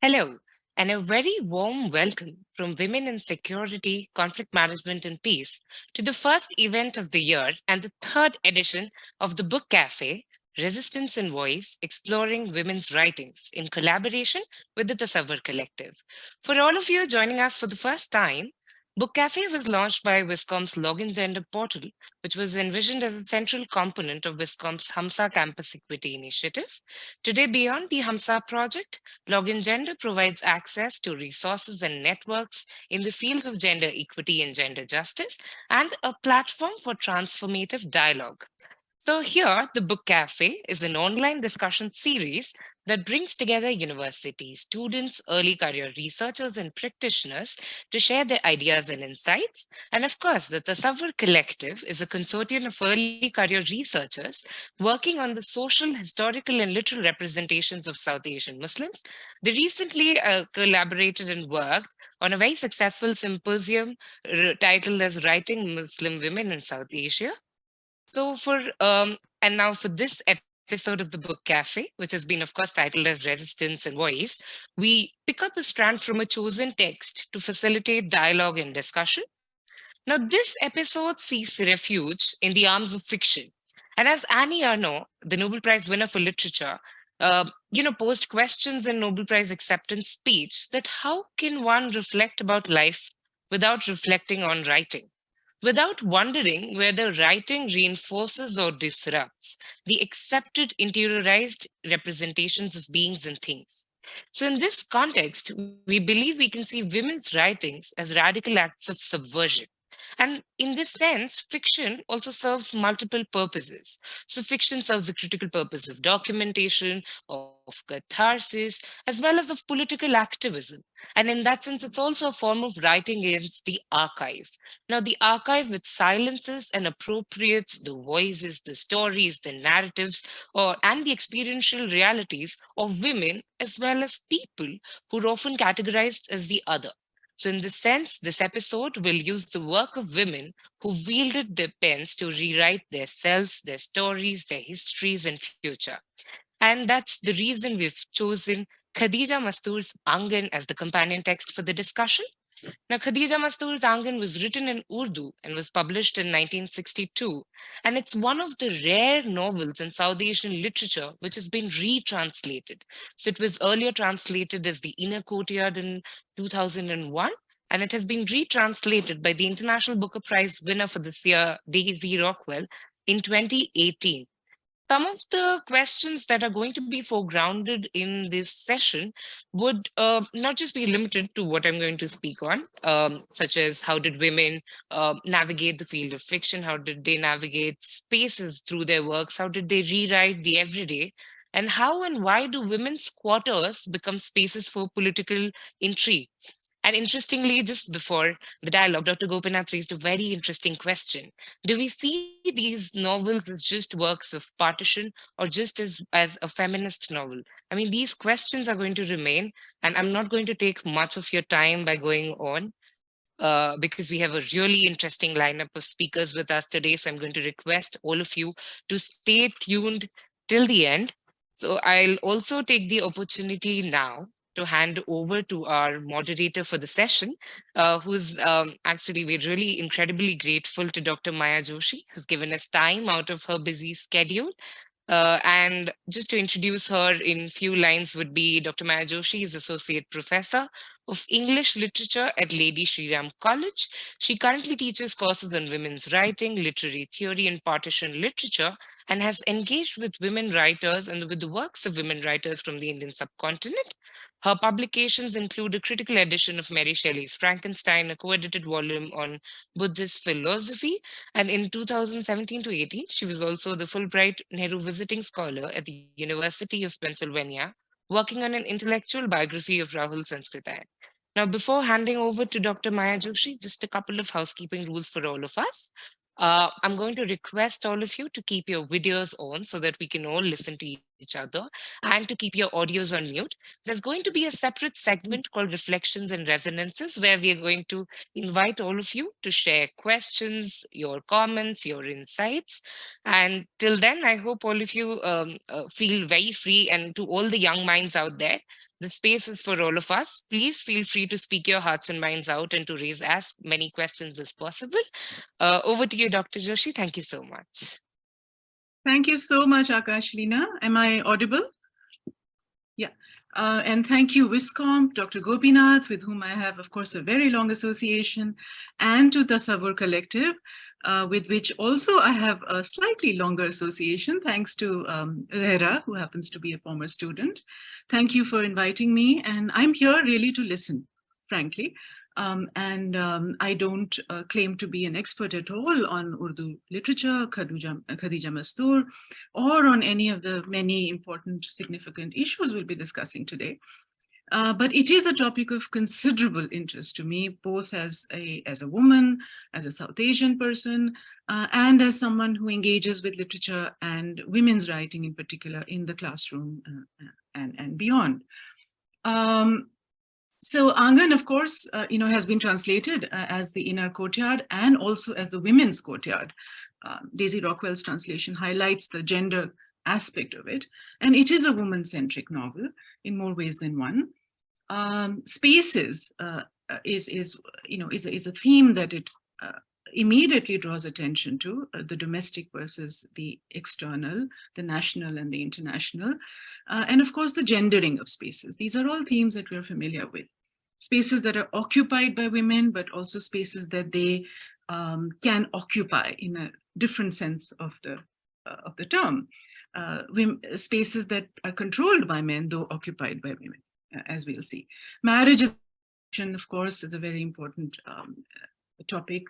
Hello, and a very warm welcome from Women in Security, Conflict Management and Peace to the first event of the year and the third edition of the Book Café, Resistance and Voice, Exploring Women's Writings in collaboration with the Tasavvur Collective. For all of you joining us for the first time, Book Café was launched by Wiscom's Login Gender portal, which was envisioned as a central component of Wiscom's Hamsa Campus Equity Initiative. Today, beyond the Hamsa project, Login Gender provides access to resources and networks in the fields of gender equity and gender justice, and a platform for transformative dialogue. So, here, the Book Cafe is an online discussion series that brings together university students, early career researchers, and practitioners to share their ideas and insights. And of course, the Tasavvur Collective is a consortium of early career researchers working on the social, historical, and literal representations of South Asian Muslims. They recently collaborated and worked on a very successful symposium titled as Writing Muslim Women in South Asia. So and now for this episode of the Book Cafe, which has been, of course, titled as Resistance and Voice, we pick up a strand from a chosen text to facilitate dialogue and discussion. Now, this episode seeks refuge in the arms of fiction. And as Annie Arnaud, the Nobel Prize winner for literature, posed questions in Nobel Prize acceptance speech that how can one reflect about life without reflecting on writing? Without wondering whether writing reinforces or disrupts the accepted interiorized representations of beings and things. So, in this context, we believe we can see women's writings as radical acts of subversion. And in this sense, fiction also serves multiple purposes. So, fiction serves a critical purpose of documentation, of catharsis, as well as of political activism. And in that sense, it's also a form of writing against the archive. Now, the archive, which silences and appropriates the voices, the stories, the narratives, and the experiential realities of women as well as people who are often categorized as the other. So, in this sense, this episode will use the work of women who wielded their pens to rewrite their selves, their stories, their histories, and future. And that's the reason we've chosen Khadija Mastur's Aangan as the companion text for the discussion. Now, Khadija Mastur's Aangan was written in Urdu and was published in 1962. And it's one of the rare novels in South Asian literature which has been retranslated. So it was earlier translated as The Inner Courtyard in 2001. And it has been retranslated by the International Booker Prize winner for this year, Daisy Rockwell, in 2018. Some of the questions that are going to be foregrounded in this session would not just be limited to what I'm going to speak on, such as how did women navigate the field of fiction, how did they navigate spaces through their works, how did they rewrite the everyday, and how and why do women's quarters become spaces for political intrigue. And interestingly, just before the dialogue, Dr. Gopinath raised a very interesting question. Do we see these novels as just works of partition or just as a feminist novel? I mean, these questions are going to remain, and I'm not going to take much of your time by going on. Because we have a really interesting lineup of speakers with us today. So I'm going to request all of you to stay tuned till the end. So I'll also take the opportunity now to hand over to our moderator for the session, who's actually, we're really incredibly grateful to Dr. Maya Joshi, who's given us time out of her busy schedule. And just to introduce her in few lines would be Dr. Maya Joshi is Associate Professor of English Literature at Lady Shri Ram College. She currently teaches courses on women's writing, literary theory, and partition literature, and has engaged with women writers and with the works of women writers from the Indian subcontinent. Her publications include a critical edition of Mary Shelley's Frankenstein, a co-edited volume on Buddhist philosophy, and in 2017 to 18, she was also the Fulbright Nehru Visiting Scholar at the University of Pennsylvania, working on an intellectual biography of Rahul Sanskritayan. Now, before handing over to Dr. Maya Joshi, just a couple of housekeeping rules for all of us. I'm going to request all of you to keep your videos on so that we can all listen to each other. each other and to keep your audios on mute. There's going to be a separate segment called Reflections and Resonances, where we are going to invite all of you to share questions, your comments, your insights. And till then, I hope all of you feel very free. And to all the young minds out there, the space is for all of us. Please feel free to speak your hearts and minds out and to raise as many questions as possible. Over to you, Dr. Joshi. Thank you so much. Thank you so much, Akashlina. Am I audible? Yeah. And thank you, Wiscomp, Dr. Gopinath, with whom I have, of course, a very long association, and to Tasavvur Collective, with which also I have a slightly longer association, thanks to Zahra, who happens to be a former student. Thank you for inviting me, and I'm here really to listen, frankly. I don't claim to be an expert at all on Urdu literature, Khadija Mastur, or on any of the many important, significant issues we'll be discussing today. But it is a topic of considerable interest to me, both as a woman, as a South Asian person, and as someone who engages with literature and women's writing in particular in the classroom and beyond. So Aangan, of course, has been translated as the inner courtyard and also as the women's courtyard. Daisy Rockwell's translation highlights the gender aspect of it, and it is a woman-centric novel in more ways than one. Spaces is a theme that it immediately draws attention to, the domestic versus the external, the national and the international, and of course the gendering of spaces. These are all themes that we're familiar with. Spaces that are occupied by women, but also spaces that they can occupy in a different sense of the term. Spaces that are controlled by men, though occupied by women, as we'll see. Marriage, of course, is a very important topic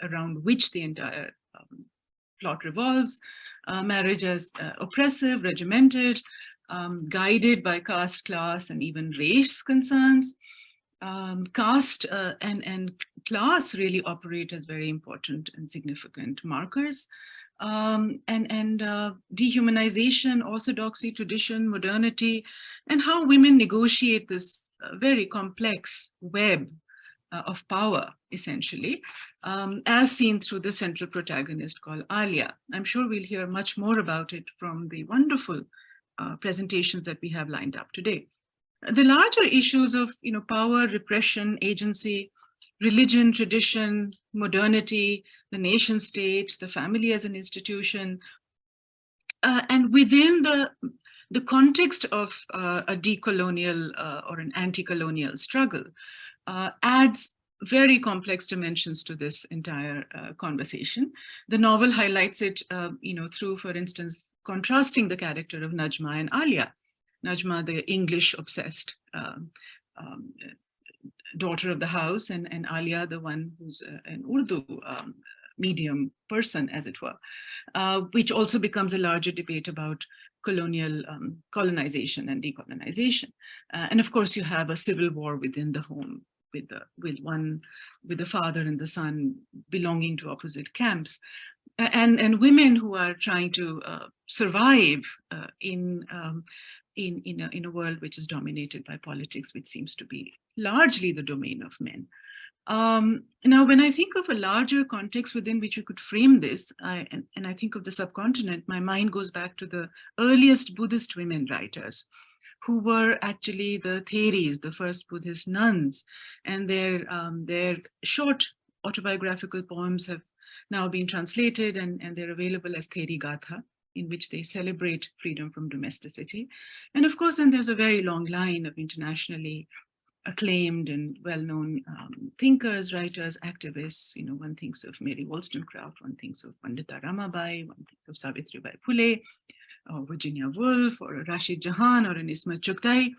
around which the entire plot revolves. Marriage as oppressive, regimented, guided by caste, class, and even race concerns. Caste and class really operate as very important and significant markers. Dehumanization, orthodoxy, tradition, modernity, and how women negotiate this very complex web of power, essentially, as seen through the central protagonist called Alia. I'm sure we'll hear much more about it from the wonderful presentations that we have lined up today. The larger issues of power, repression, agency, religion, tradition, modernity, the nation state, the family as an institution, and within the context of a decolonial or an anti-colonial struggle, adds very complex dimensions to this entire conversation. The novel highlights it, through, for instance, contrasting the character of Najma and Alia. Najma, the English-obsessed daughter of the house, and Alia, the one who's an Urdu medium person, as it were, which also becomes a larger debate about colonization and decolonization. And of course, you have a civil war within the home, with the father and the son belonging to opposite camps, and women who are trying to survive in a world which is dominated by politics, which seems to be largely the domain of men. Now, when I think of a larger context within which you could frame this, and I think of the subcontinent, my mind goes back to the earliest Buddhist women writers, who were actually the Theris, the first Buddhist nuns, and their short autobiographical poems have now been translated, and they're available as Theri Gatha, in which they celebrate freedom from domesticity. And of course, then there's a very long line of internationally acclaimed and well-known thinkers, writers, activists. One thinks of Mary Wollstonecraft, one thinks of Pandita Ramabai, one thinks of Savitribai Phule, or Virginia Woolf, or Rashid Jahan, or an Ismat Chugtai.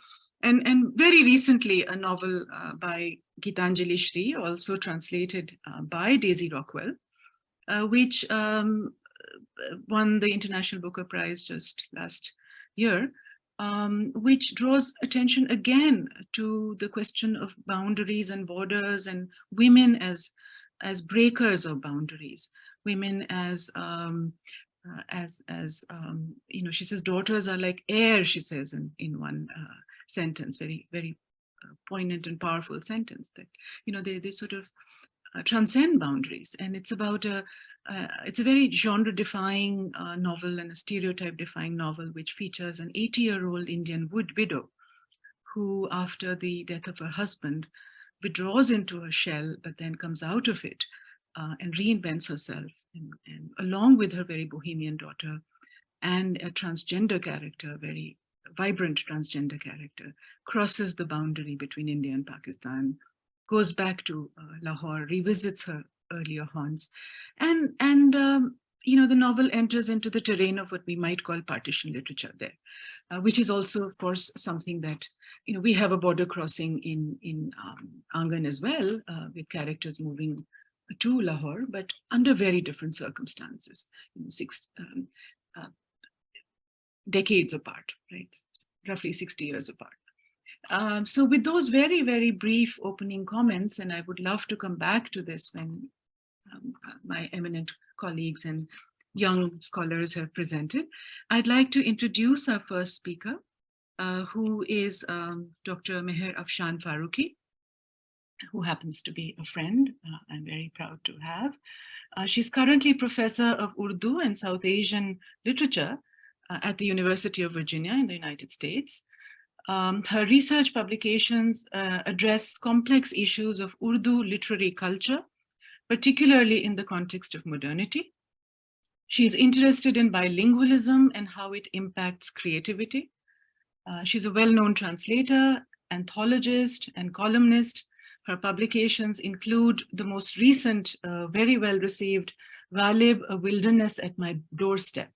And very recently, a novel by Gitanjali Shri, also translated by Daisy Rockwell, which won the International Booker Prize just last year, which draws attention again to the question of boundaries and borders, and women as breakers of boundaries, women as she says daughters are like air, she says in one sentence, very, very poignant and powerful sentence, that, they sort of transcend boundaries. And it's about it's a very genre-defying novel and a stereotype-defying novel, which features an 80-year-old Indian widow who, after the death of her husband, withdraws into her shell, but then comes out of it and reinvents herself. And along with her very bohemian daughter and a transgender character, a very vibrant transgender character, crosses the boundary between India and Pakistan, goes back to Lahore, revisits her earlier haunts, and the novel enters into the terrain of what we might call partition literature there, which is also, of course, something that, we have a border crossing in Aangan as well, with characters moving to Lahore, but under very different circumstances, decades apart, right? Roughly 60 years apart. So with those very, very brief opening comments, and I would love to come back to this when my eminent colleagues and young scholars have presented, I'd like to introduce our first speaker, who is Dr. Meher Afshan Farooqi, who happens to be a friend I'm very proud to have. She's currently professor of Urdu and South Asian literature at the University of Virginia in the United States. Her research publications address complex issues of Urdu literary culture, particularly in the context of modernity. She's interested in bilingualism and how it impacts creativity. She's a well-known translator, anthologist, and columnist. Her publications include the most recent, very well-received Ghalib, A Wilderness at My Doorstep,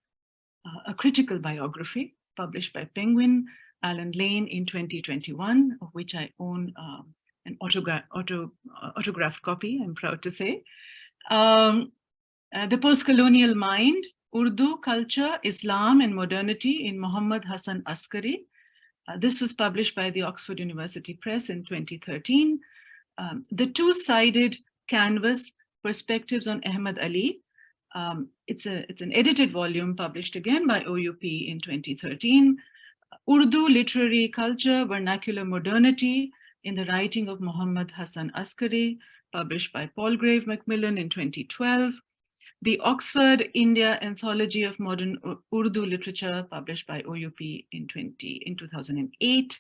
a critical biography published by Penguin, Alan Lane in 2021, of which I own an autographed copy, I'm proud to say. The Post-Colonial Mind, Urdu Culture, Islam and Modernity in Muhammad Hassan Askari. This was published by the Oxford University Press in 2013. The Two-Sided Canvas, Perspectives on Ahmad Ali. It's an edited volume published again by OUP in 2013. Urdu Literary Culture, Vernacular Modernity in the Writing of Muhammad Hassan Askari, published by Palgrave Macmillan in 2012. The Oxford India Anthology of Modern Urdu Literature, published by OUP in 2008.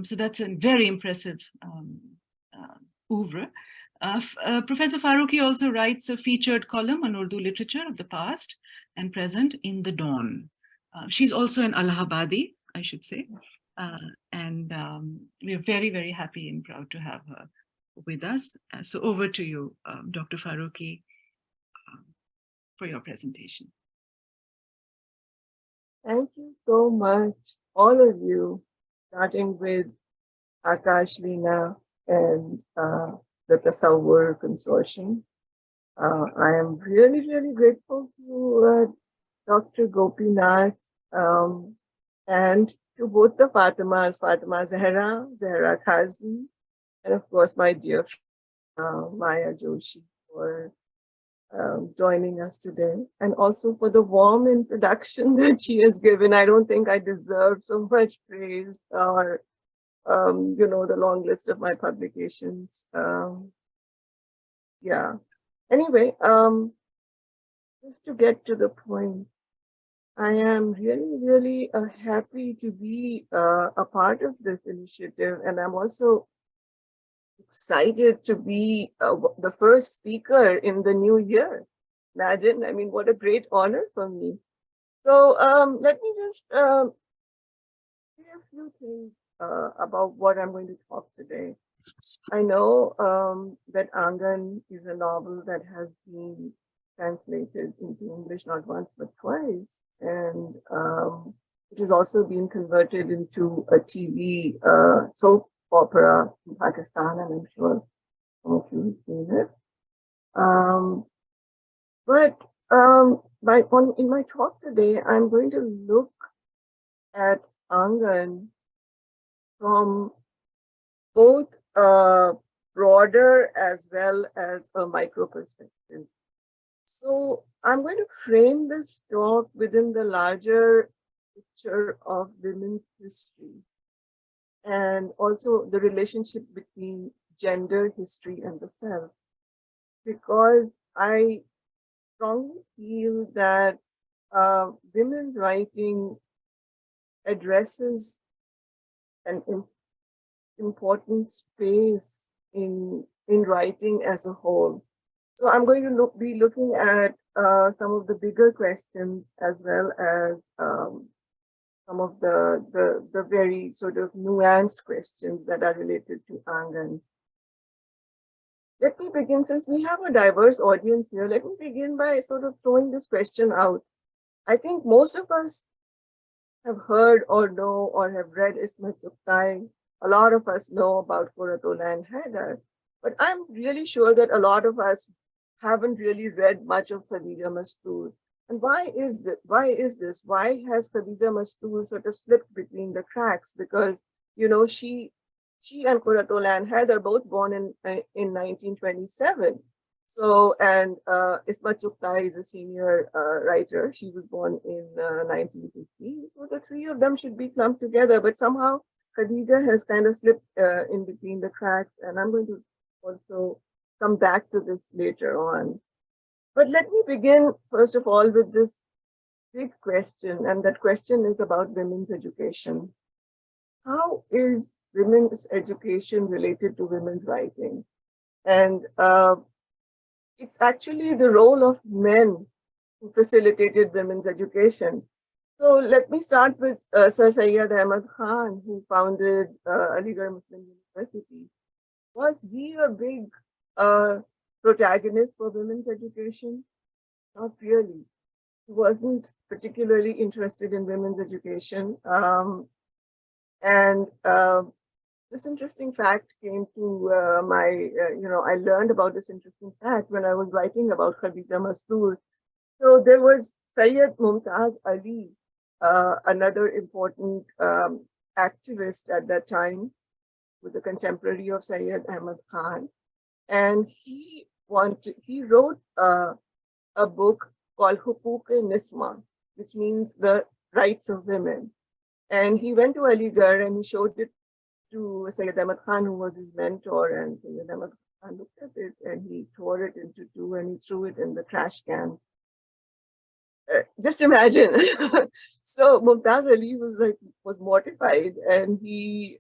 So that's a very impressive oeuvre. Professor Farooqi also writes a featured column on Urdu literature of the past and present in The Dawn. She's also an Allahabadi, I should say. And we are very, very happy and proud to have her with us. So over to you, Dr. Farooqi, for your presentation. Thank you so much, all of you, starting with Akash, Leena, and the Tasavvur Consortium. I am really, really grateful to Dr. Gopinath and to both the Fatimas, Fatima Zahra, Zahra Kazmi, and of course my dear Maya Joshi, for joining us today, and also for the warm introduction that she has given. I don't think I deserve so much praise or, the long list of my publications. Yeah. Anyway, just to get to the point, I am really, really happy to be a part of this initiative, and I'm also excited to be the first speaker in the new year. Imagine, I mean, what a great honor for me. So let me just say a few things about what I'm going to talk today. I know that Aangan is a novel that has been translated into English not once but twice, and it has also been converted into a TV soap opera in Pakistan, and I'm sure some of you have seen it. In my talk today, I'm going to look at Aangan from both a broader as well as a micro perspective. So I'm going to frame this talk within the larger picture of women's history and also the relationship between gender, history, and the self, because I strongly feel that women's writing addresses an important space in writing as a whole. So I'm going to be looking at some of the bigger questions as well as some of the very sort of nuanced questions that are related to Aangan. Let me begin, since we have a diverse audience here, let me begin by sort of throwing this question out. I think most of us have heard or know or have read Ismat Chugtai. A lot of us know about Courtyard and Haidar, but I'm really sure that a lot of us haven't really read much of Khadija Mastur. And why is this? Why has Khadija Mastur sort of slipped between the cracks? Because, you know, she and Courtyard and Haidar both born in 1927. So, and Ismat Chugtai is a senior writer. She was born in 1950. So the three of them should be clumped together, but somehow Khadija has kind of slipped in between the cracks. And I'm going to also come back to this later on. But let me begin, first of all, with this big question. And that question is about women's education. How is women's education related to women's writing? And it's actually the role of men who facilitated women's education. So let me start with Sir Syed Ahmad Khan, who founded Aligarh Muslim University. Was he a big protagonist for women's education? Not really. He wasn't particularly interested in women's education. And this interesting fact came to I learned about this interesting fact when I was writing about Khadija Mastur. So there was Sayyid Mumtaz Ali, another important activist at that time, was a contemporary of Sayyid Ahmad Khan. And he wrote a book called Huquq-e-Nisma, which means the rights of women. And he went to Aligarh and he showed it to Sayyid Ahmad Khan, who was his mentor, and Sayyid Ahmad Khan looked at it and he tore it into two and he threw it in the trash can. Just imagine. So Mumtaz Ali was mortified, and he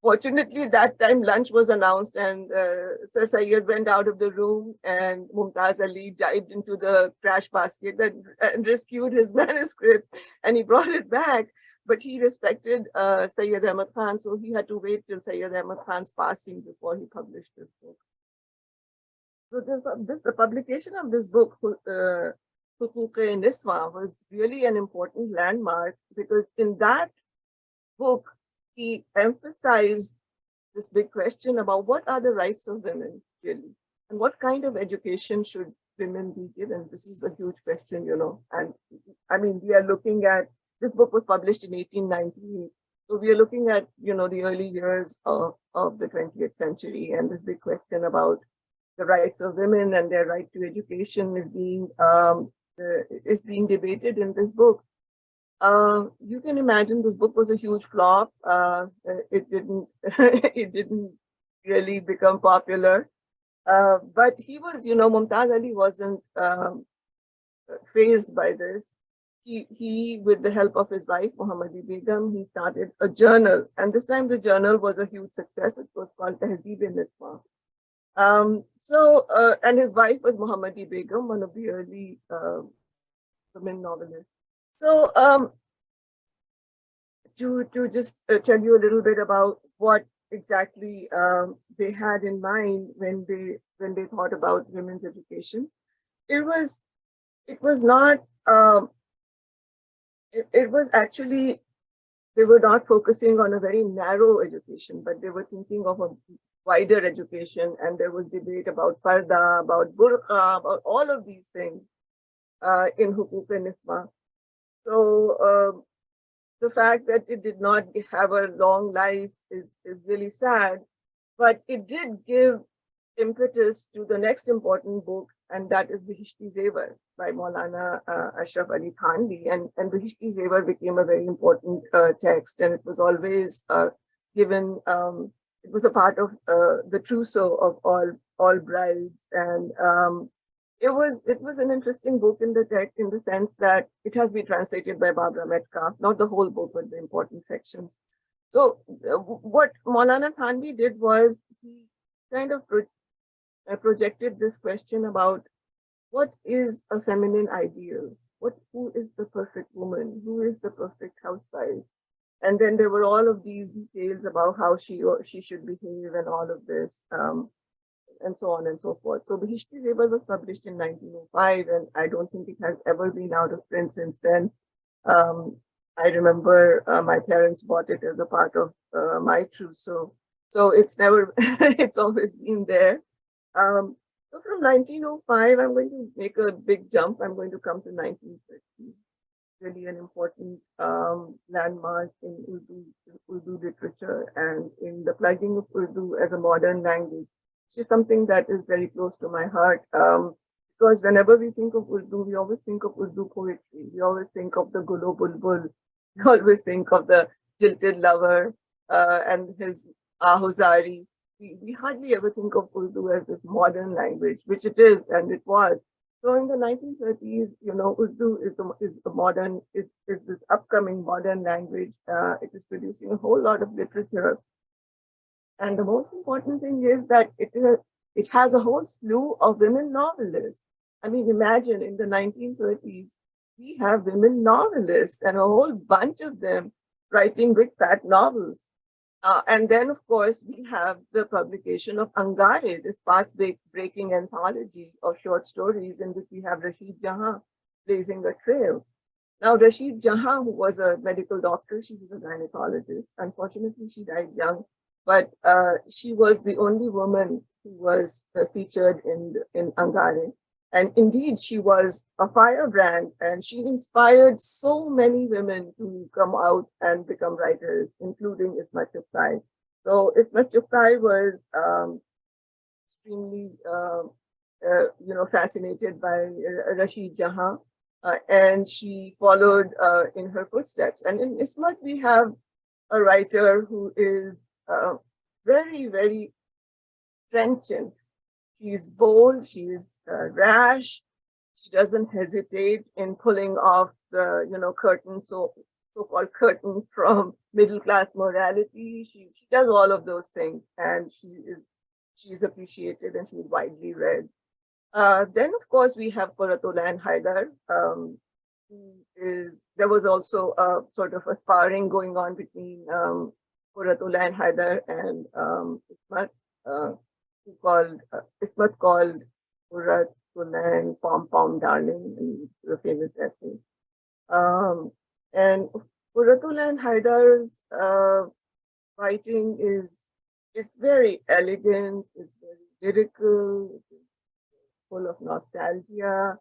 fortunately that time lunch was announced, and Sir Syed went out of the room, and Mumtaz Ali dived into the trash basket and rescued his manuscript, and he brought it back. But he respected Sayyid Ahmad Khan, so he had to wait till Sayyid Ahmad Khan's passing before he published this book. So the publication of this book, Huquq-e-Niswa, was really an important landmark, because in that book, he emphasized this big question about what are the rights of women, really, and what kind of education should women be given. This is a huge question, you know, and I mean, we are looking at, this book was published in 1898. So we are looking at, you know, the early years of the 20th century, and this big question about the rights of women and their right to education is being debated in this book. You can imagine this book was a huge flop. It didn't it didn't really become popular. But he was, you know, Mumtaz Ali wasn't fazed by this. He, with the help of his wife, Muhammadi Begum, he started a journal. And this time the journal was a huge success. It was called Tehzeeb-e-Niswa. And his wife was Muhammadi Begum, one of the early women novelists. So to just tell you a little bit about what exactly they had in mind when they thought about women's education, it was not it was actually, they were not focusing on a very narrow education, but they were thinking of a wider education. And there was debate about parda, about burqa, about all of these things in Huquq-e-Niswa. So the fact that it did not have a long life is really sad, but it did give impetus to the next important book, and that is Bihishti Zevar by Maulana Ashraf Ali Thanvi. And Bihishti Zevar became a very important text, and it was always given, it was a part of the trousseau of all brides. And it was an interesting book in the text, in the sense that it has been translated by Barbara Metcalf, not the whole book, but the important sections. So what Maulana Thanvi did was he kind of projected this question about what is a feminine ideal? Who is the perfect woman? Who is the perfect housewife? And then there were all of these details about how she should behave and all of this, and so on and so forth. So Bihishti Zevar was published in 1905, and I don't think it has ever been out of print since then. I remember my parents bought it as a part of my trousseau. So it's never, it's always been there. So from 1905, I'm going to make a big jump. I'm going to come to 1930. Really an important landmark in Urdu literature and in the plugging of Urdu as a modern language, which is something that is very close to my heart. Because whenever we think of Urdu, we always think of Urdu poetry. We always think of the Gulo Bulbul. We always think of the jilted lover and his Ahuzari. We hardly ever think of Urdu as this modern language, which it is, and it was. So in the 1930s, Urdu is this upcoming modern language. It is producing a whole lot of literature. And the most important thing is that it has a whole slew of women novelists. I mean, imagine in the 1930s, we have women novelists and a whole bunch of them writing big fat novels. And then, of course, we have the publication of Angare, this path-breaking anthology of short stories in which we have Rashid Jahan blazing a trail. Now, Rashid Jahan, who was a medical doctor, she was a gynecologist. Unfortunately, she died young, but she was the only woman who was featured in Angare. And indeed, she was a firebrand, and she inspired so many women to come out and become writers, including Ismat Chugtai. So Ismat Chugtai was extremely, fascinated by Rashid Jahan, and she followed in her footsteps. And in Ismat, we have a writer who is very, very trenchant. She's bold, she's rash, she doesn't hesitate in pulling off the, curtain, so-called curtain from middle-class morality. She does all of those things, and she's appreciated and she's widely read. Then, of course, we have Qurratullah Haidar. There was also a sort of a sparring going on between Qurratullah Haidar and Ismat. Ismat called Qurratullah Pom Pom Darling in the famous essay. And Qurratullah Haidar's writing is very elegant, it's very lyrical, it's full of nostalgia.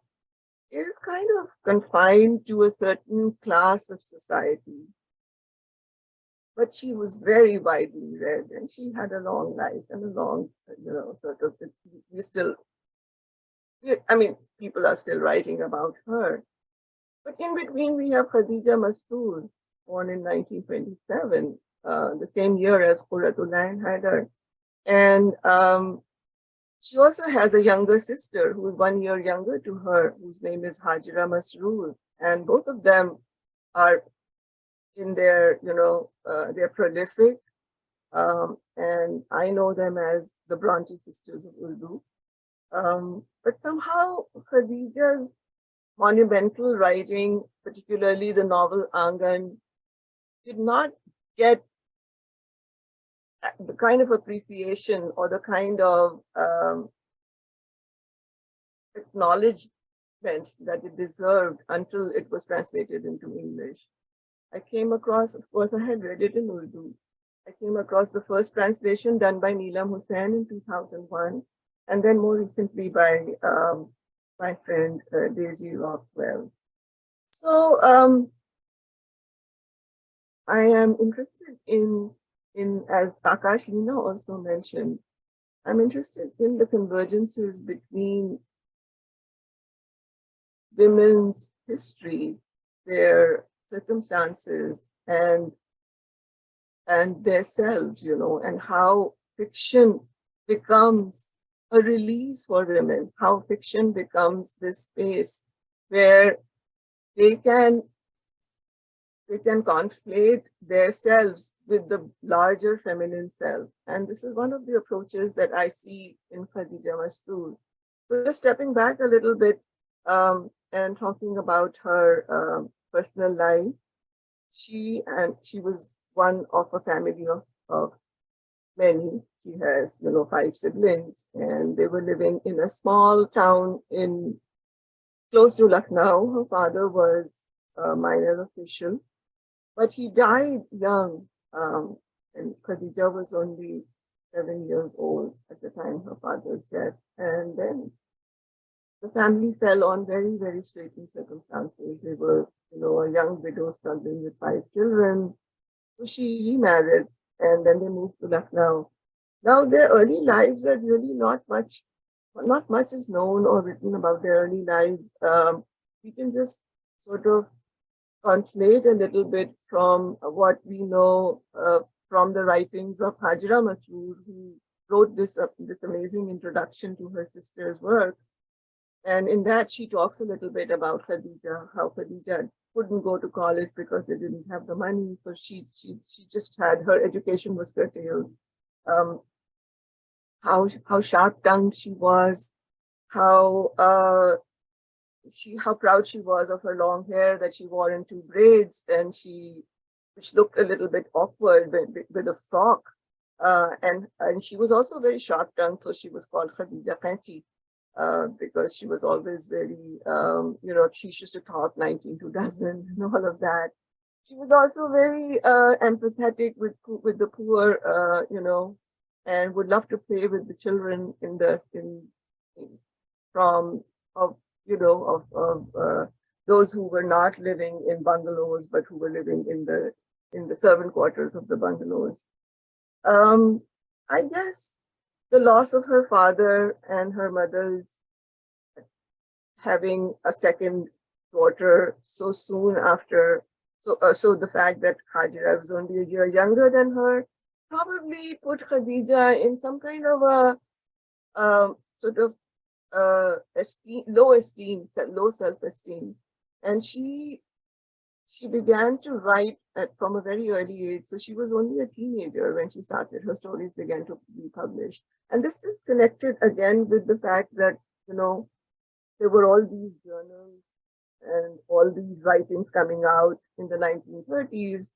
It is kind of confined to a certain class of society. But she was very widely read, and she had a long life and a long, people are still writing about her. But in between, we have Khadija Mastur, born in 1927, the same year as Qurratullah Haidar. And she also has a younger sister who is 1 year younger to her, whose name is Hajra Masroor. And both of them are in their, they're prolific. And I know them as the Bronte sisters of Urdu. But somehow Khadija's monumental writing, particularly the novel Aangan, did not get the kind of appreciation or the kind of acknowledgement that it deserved until it was translated into English. I came across, of course, I had read it in Urdu. I came across the first translation done by Neelam Hussain in 2001, and then more recently by my friend Daisy Rockwell. So I am interested in, as Akash Leena also mentioned, I'm interested in the convergences between women's history, their circumstances, and their selves, and how fiction becomes a release for women, how fiction becomes this space where they can conflate their selves with the larger feminine self. And this is one of the approaches that I see in Khadija Mastur. So just stepping back a little bit and talking about her personal life, she was one of a family of many. She has, 5 siblings, and they were living in a small town in close to Lucknow. Her father was a minor official, but he died young. And Khadija was only 7 years old at the time her father's death. And then the family fell on very, very straitened circumstances. They were, a young widow struggling with 5 children. So she remarried, and then they moved to Lucknow. Now their early lives are really not much is known or written about their early lives. We can just sort of conflate a little bit from what we know from the writings of Khadija Mastur, who wrote this amazing introduction to her sister's work. And in that, she talks a little bit about Khadija, how Khadija couldn't go to college because they didn't have the money. So she just had, her education was curtailed. How sharp-tongued she was, how proud she was of her long hair that she wore in 2 braids, and which looked a little bit awkward with a frock. And she was also very sharp-tongued, so she was called Khadija Qainchi, because she was always very, she used to talk 19 to dozen and all of that. She was also very empathetic with the poor, and would love to play with the children from those who were not living in bungalows but who were living in the servant quarters of the bungalows. I guess the loss of her father and her mother's having a second daughter so soon after, so the fact that Khadija was only a year younger than her probably put Khadija in some kind of a sort of low self-esteem, and she began to write from a very early age. So she was only a teenager when she started. Her stories began to be published, and this is connected again with the fact that there were all these journals and all these writings coming out in the 1930s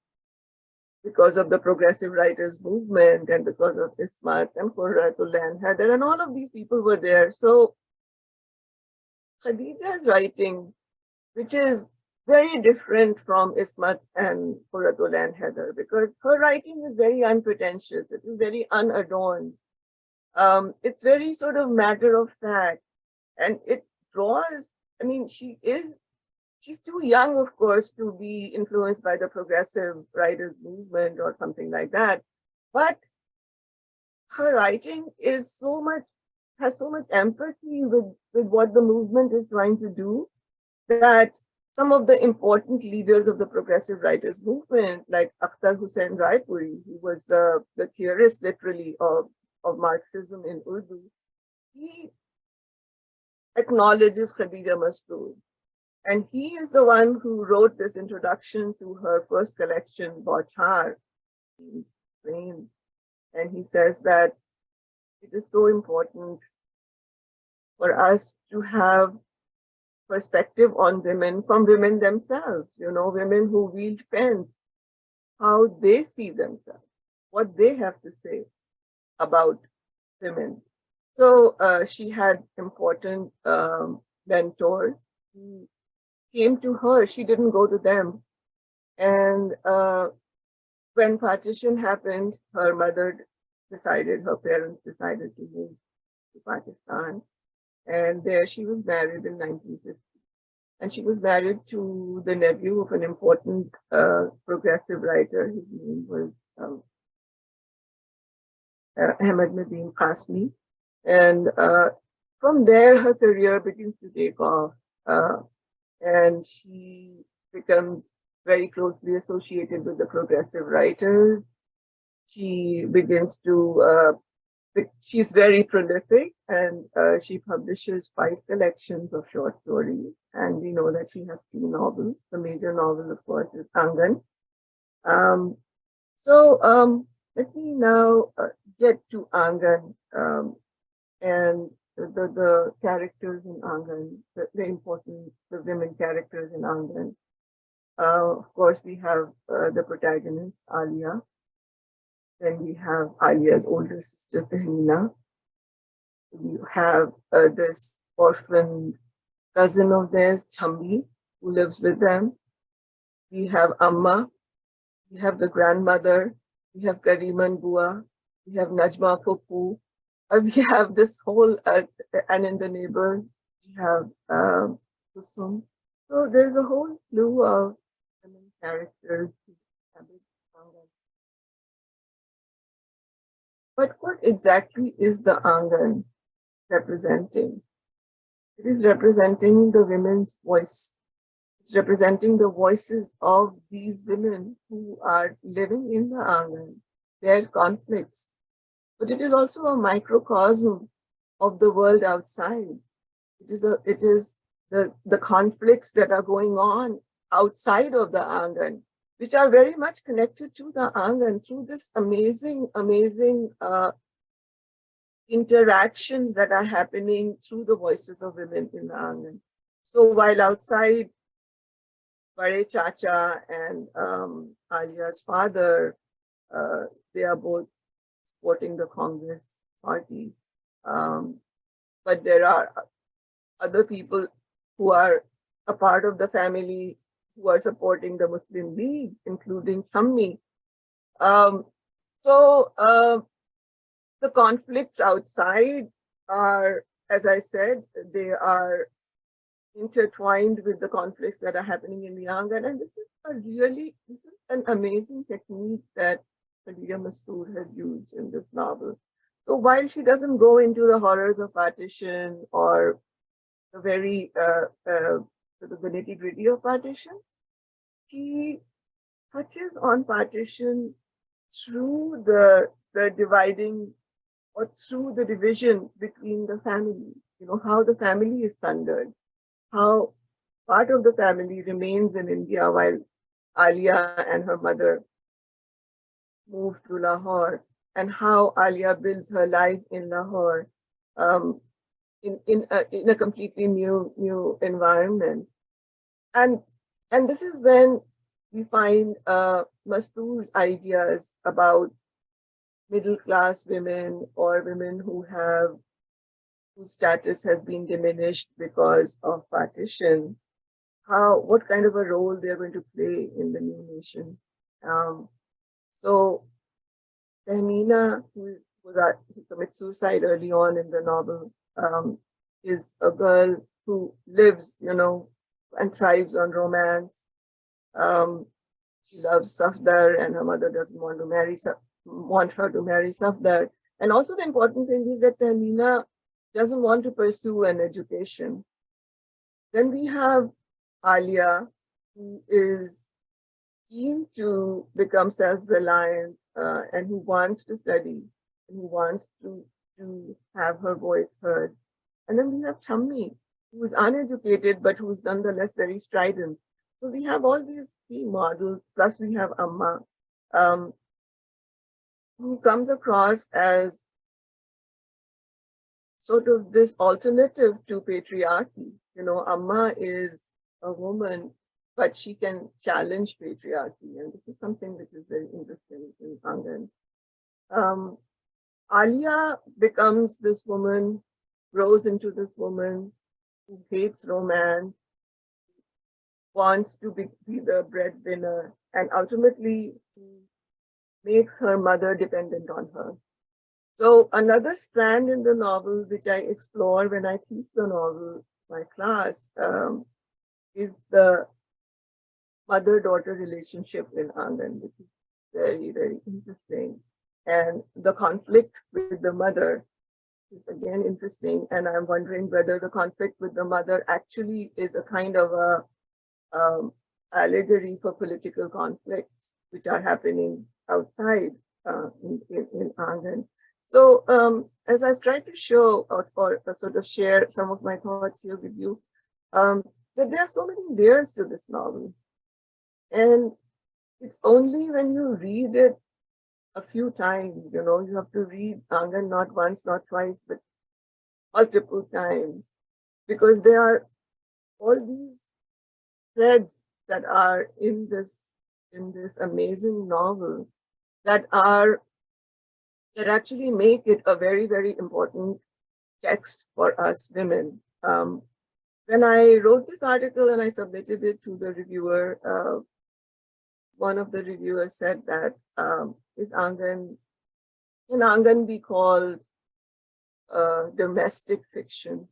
because of the progressive writers movement and because of Ismat and Qurratullah and Haider, and all of these people were there. So Khadija's writing, which is very different from Ismat and Qurratullah and Haider, because her writing is very unpretentious, it is very unadorned. It's very sort of matter of fact, and it draws, she's too young, of course, to be influenced by the progressive writers movement or something like that. But her writing has so much empathy with what the movement is trying to do, that some of the important leaders of the progressive writers movement, like Akhtar Hussain Raipuri, who was the theorist literally of Marxism in Urdu, he acknowledges Khadija Mastur. And he is the one who wrote this introduction to her first collection, Bauchar, and he says that it is so important for us to have perspective on women from women themselves, women who wield pens, how they see themselves, what they have to say about women. So she had important mentors who came to her. She didn't go to them. And when partition happened, her parents decided to move to Pakistan. And there she was married in 1950. And she was married to the nephew of an important progressive writer. His name was Ahmed Nadeem Qasmi. And from there, her career begins to take off. and she becomes very closely associated with the progressive writers. She begins to, she's very prolific, and she publishes 5 collections of short stories. And we know that she has 2 novels. The major novel, of course, is Aangan. Um, so let me now get to Aangan and the characters in Aangan, the important, the women characters in Aangan. Of course, we have the protagonist, Alia. Then we have Alia's older sister, Tahina. We have this orphan cousin of theirs, Chambi, who lives with them. We have Amma. We have the grandmother. We have Kariman Bua. We have Najma Popu. We have this whole, and in the neighbor, we have Kusum. So there's a whole slew of women characters. But what exactly is the Aangan representing? It is representing the women's voice. It's representing the voices of these women who are living in the Aangan, their conflicts. But it is also a microcosm of the world outside. It is the conflicts that are going on outside of the Aangan, which are very much connected to the Aangan through this amazing interactions that are happening through the voices of women in the Aangan. So while outside, Bade Chacha and Alia's father, they are both supporting the Congress party. But there are other people who are a part of the family who are supporting the Muslim League, including Chammi. The conflicts outside are, as I said, they are intertwined with the conflicts that are happening in the Aangan. And this is an amazing technique that Khadija Mastur has used in this novel. So while she doesn't go into the horrors of partition or the very the nitty-gritty of partition, she touches on partition through the dividing or through the division between the family, how the family is sundered, how part of the family remains in India while Alia and her mother moved to Lahore, and how Alia builds her life in Lahore um, in a completely new environment. And this is when we find Mastur's ideas about middle class women or women whose status has been diminished because of partition, what kind of a role they're going to play in the new nation. So Tahmina, who commits suicide early on in the novel, is a girl who lives, and thrives on romance. She loves Safdar, and her mother doesn't want her to marry Safdar. And also the important thing is that Tahmina doesn't want to pursue an education. Then we have Alia, who is keen to become self-reliant and who wants to study and who wants to have her voice heard. And then we have Chammi, who is uneducated but who's nonetheless very strident. So we have all these 3 models, plus we have Amma, who comes across as sort of this alternative to patriarchy. Amma is a woman, but she can challenge patriarchy. And this is something which is very interesting in Aangan. Alia becomes this woman, grows into this woman who hates romance, wants to be the breadwinner, and ultimately makes her mother dependent on her. So another strand in the novel, which I explore when I teach the novel my class, is the mother-daughter relationship in Aangan, which is very, very interesting. And the conflict with the mother is again interesting. And I'm wondering whether the conflict with the mother actually is a kind of a allegory for political conflicts which are happening outside in Aangan. So as I've tried to show or sort of share some of my thoughts here with you, that there are so many layers to this novel. And it's only when you read it a few times, you have to read Aangan not once, not twice, but multiple times, because there are all these threads that are in this amazing novel that actually make it a very, very important text for us women. When I wrote this article and I submitted it to the reviewer, one of the reviewers said that can Aangan be called domestic fiction?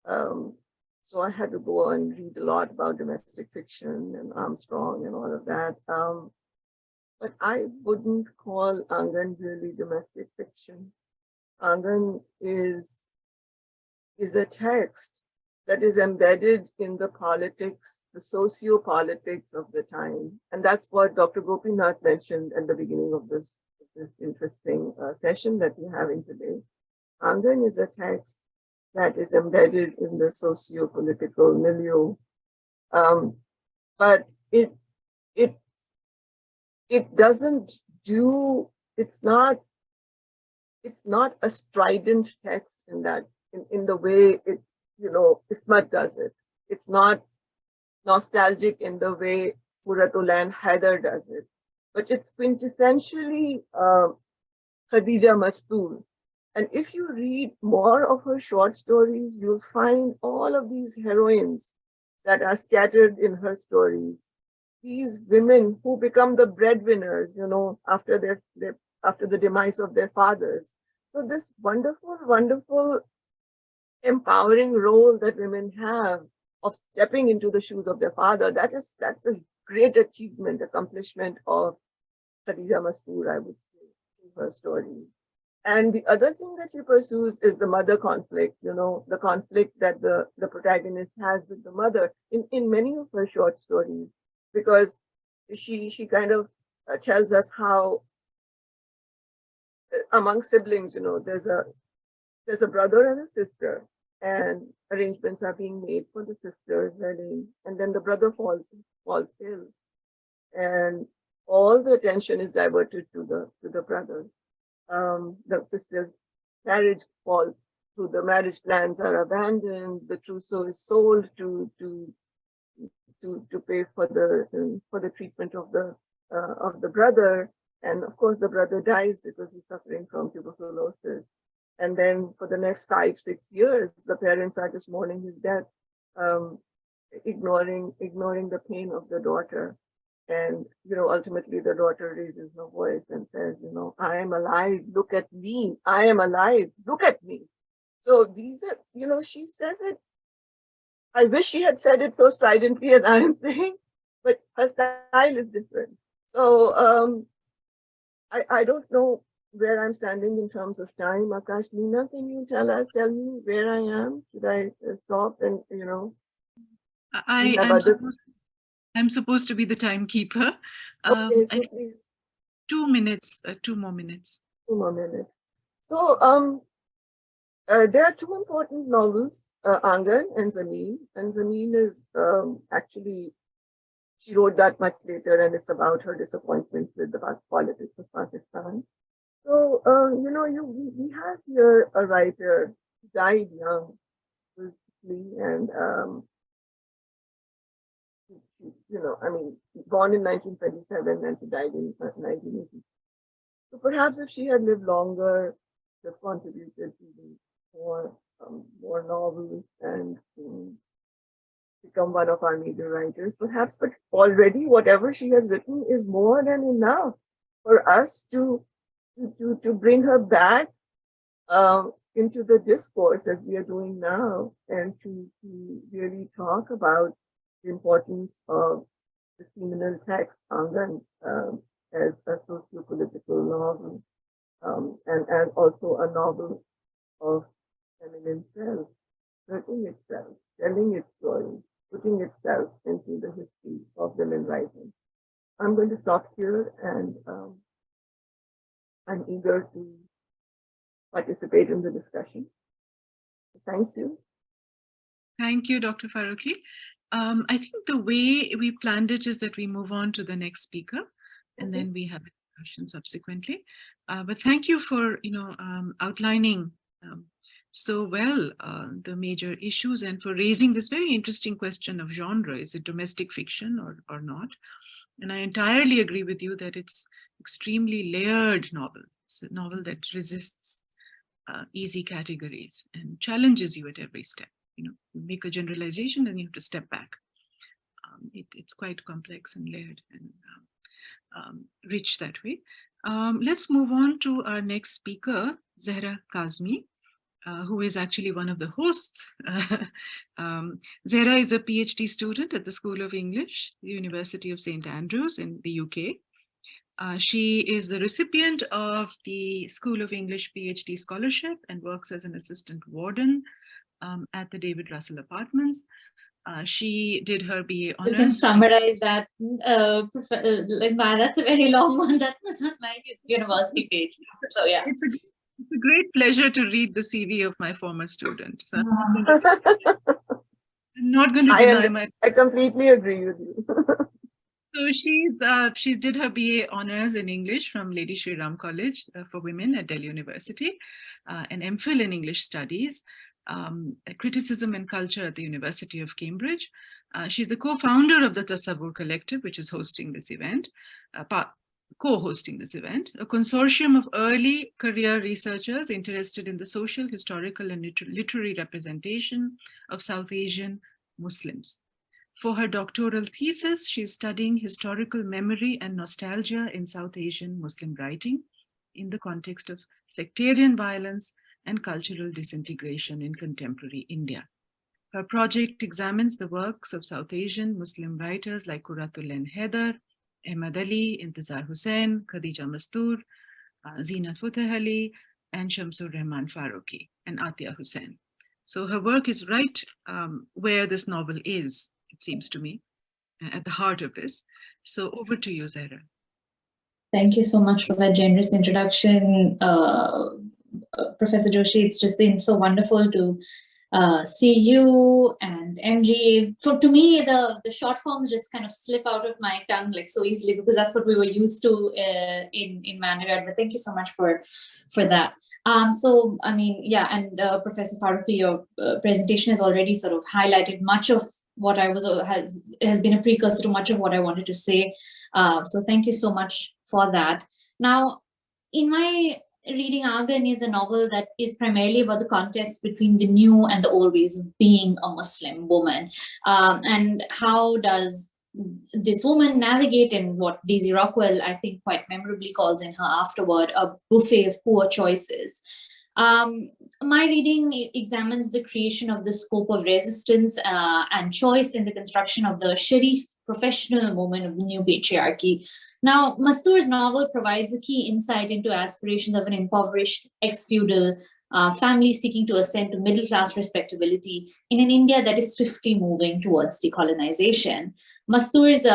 So I had to go and read a lot about domestic fiction and Armstrong and all of that. But I wouldn't call Aangan really domestic fiction. Aangan is a text that is embedded in the politics, the socio-politics of the time. And that's what Dr. Gopinath mentioned at the beginning of this interesting session that we're having today. Aangan is a text that is embedded in the socio-political milieu. But it doesn't do, it's not a strident text in that, in the way it, Ismat does it. It's not nostalgic in the way Qurratullain Haider does it. But it's quintessentially Khadija Mastur. And if you read more of her short stories, you'll find all of these heroines that are scattered in her stories. These women who become the breadwinners, after the demise of their fathers. So this wonderful, wonderful, empowering role that women have of stepping into the shoes of their father, that's a great achievement, accomplishment of Khadija Mastur, I would say, in her story. And the other thing that she pursues is the mother conflict, the conflict that the protagonist has with the mother in many of her short stories, because she kind of tells us how among siblings, there's a brother and a sister, and arrangements are being made for the sister's wedding, and then the brother falls ill, and all the attention is diverted to the brother. The sister's marriage falls through, the marriage plans are abandoned, the trousseau is sold to pay for the treatment of the brother, and of course the brother dies because he's suffering from tuberculosis. And then for the next 5-6 years, the parents are just mourning his death, ignoring the pain of the daughter. And, ultimately the daughter raises her voice and says, I am alive, look at me. I am alive, look at me. So these are, she says it. I wish she had said it so stridently as I am saying, but her style is different. So I don't know where I'm standing in terms of time. Akash, Nina, can you tell me where I am? Should I stop and, I'm supposed to be the timekeeper. Okay, so please. 2 minutes, 2 more minutes. 2 more minutes. So there are two important novels, Aangan and Zameen. And Zameen is actually, she wrote that much later, and it's about her disappointments with the politics of Pakistan. So, we have here a writer who died young, and born in 1927 and she died in 1980. So perhaps if she had lived longer, she have contributed to more novels and become one of our major writers, perhaps. But already, whatever she has written is more than enough for us to bring her back into the discourse as we are doing now, and to really talk about the importance of the seminal text Aangan as a socio-political novel, and also a novel of feminine self, asserting itself, telling its story, putting itself into the history of women writing. I'm going to stop here, and I'm eager to participate in the discussion. Thank you. Thank you, Dr. Farooqi. I think the way we planned it is that we move on to the next speaker, and then we have a discussion subsequently. But thank you for outlining so well the major issues, and for raising this very interesting question of genre. Is it domestic fiction or not? And I entirely agree with you that it's extremely layered novel. It's a novel that resists easy categories and challenges you at every step. You make a generalization and you have to step back. It's quite complex and layered and rich that way. Let's move on to our next speaker, Zahra Kazmi, who is actually one of the hosts. Zahra is a PhD student at the School of English, the University of St. Andrews in the UK. She is the recipient of the School of English PhD scholarship and works as an assistant warden at the David Russell Apartments. She did her BA honors. You can summarize that. That's a very long one. That was on my university page. So yeah. It's a great pleasure to read the CV of my former student. So I'm not going to deny I completely agree with you. So she did her BA honors in English from Lady Shri Ram College for Women at Delhi University, an MPhil in English Studies, Criticism and Culture at the University of Cambridge. She's the co-founder of the Tasavvur Collective, which is hosting this event, co-hosting this event, a consortium of early career researchers interested in the social, historical, and literary representation of South Asian Muslims. For her doctoral thesis, she's studying historical memory and nostalgia in South Asian Muslim writing in the context of sectarian violence and cultural disintegration in contemporary India. Her project examines the works of South Asian Muslim writers like Qurratullain Haider, Ahmad Ali, Intizar Hussain, Khadija Mastur, Zeenat Fateh Ali, and Shamsur Rahman Farooqi, and Atia Hussain. So her work is right where this novel is, it seems to me, at the heart of this. So over to you, Zahra. Thank you so much for that generous introduction, Professor Joshi. It's just been so wonderful to see you and MG. To me, the short forms just kind of slip out of my tongue like so easily, because that's what we were used to in Mandarin. But thank you so much for that. So I mean, yeah, and Professor Farooqi, your presentation has already sort of highlighted much of what I was has been a precursor to much of what I wanted to say. So thank you so much for that. Now, in my reading, Aangan is a novel that is primarily about the contest between the new and the old ways of being a Muslim woman, and how does this woman navigate in what Daisy Rockwell, I think, quite memorably calls in her afterword a buffet of poor choices. My reading examines the creation of the scope of resistance and choice in the construction of the Sharif professional movement of the new patriarchy. Now, Mastur's novel provides a key insight into aspirations of an impoverished, ex-feudal family seeking to ascend to middle-class respectability in an India that is swiftly moving towards decolonization. Mastur's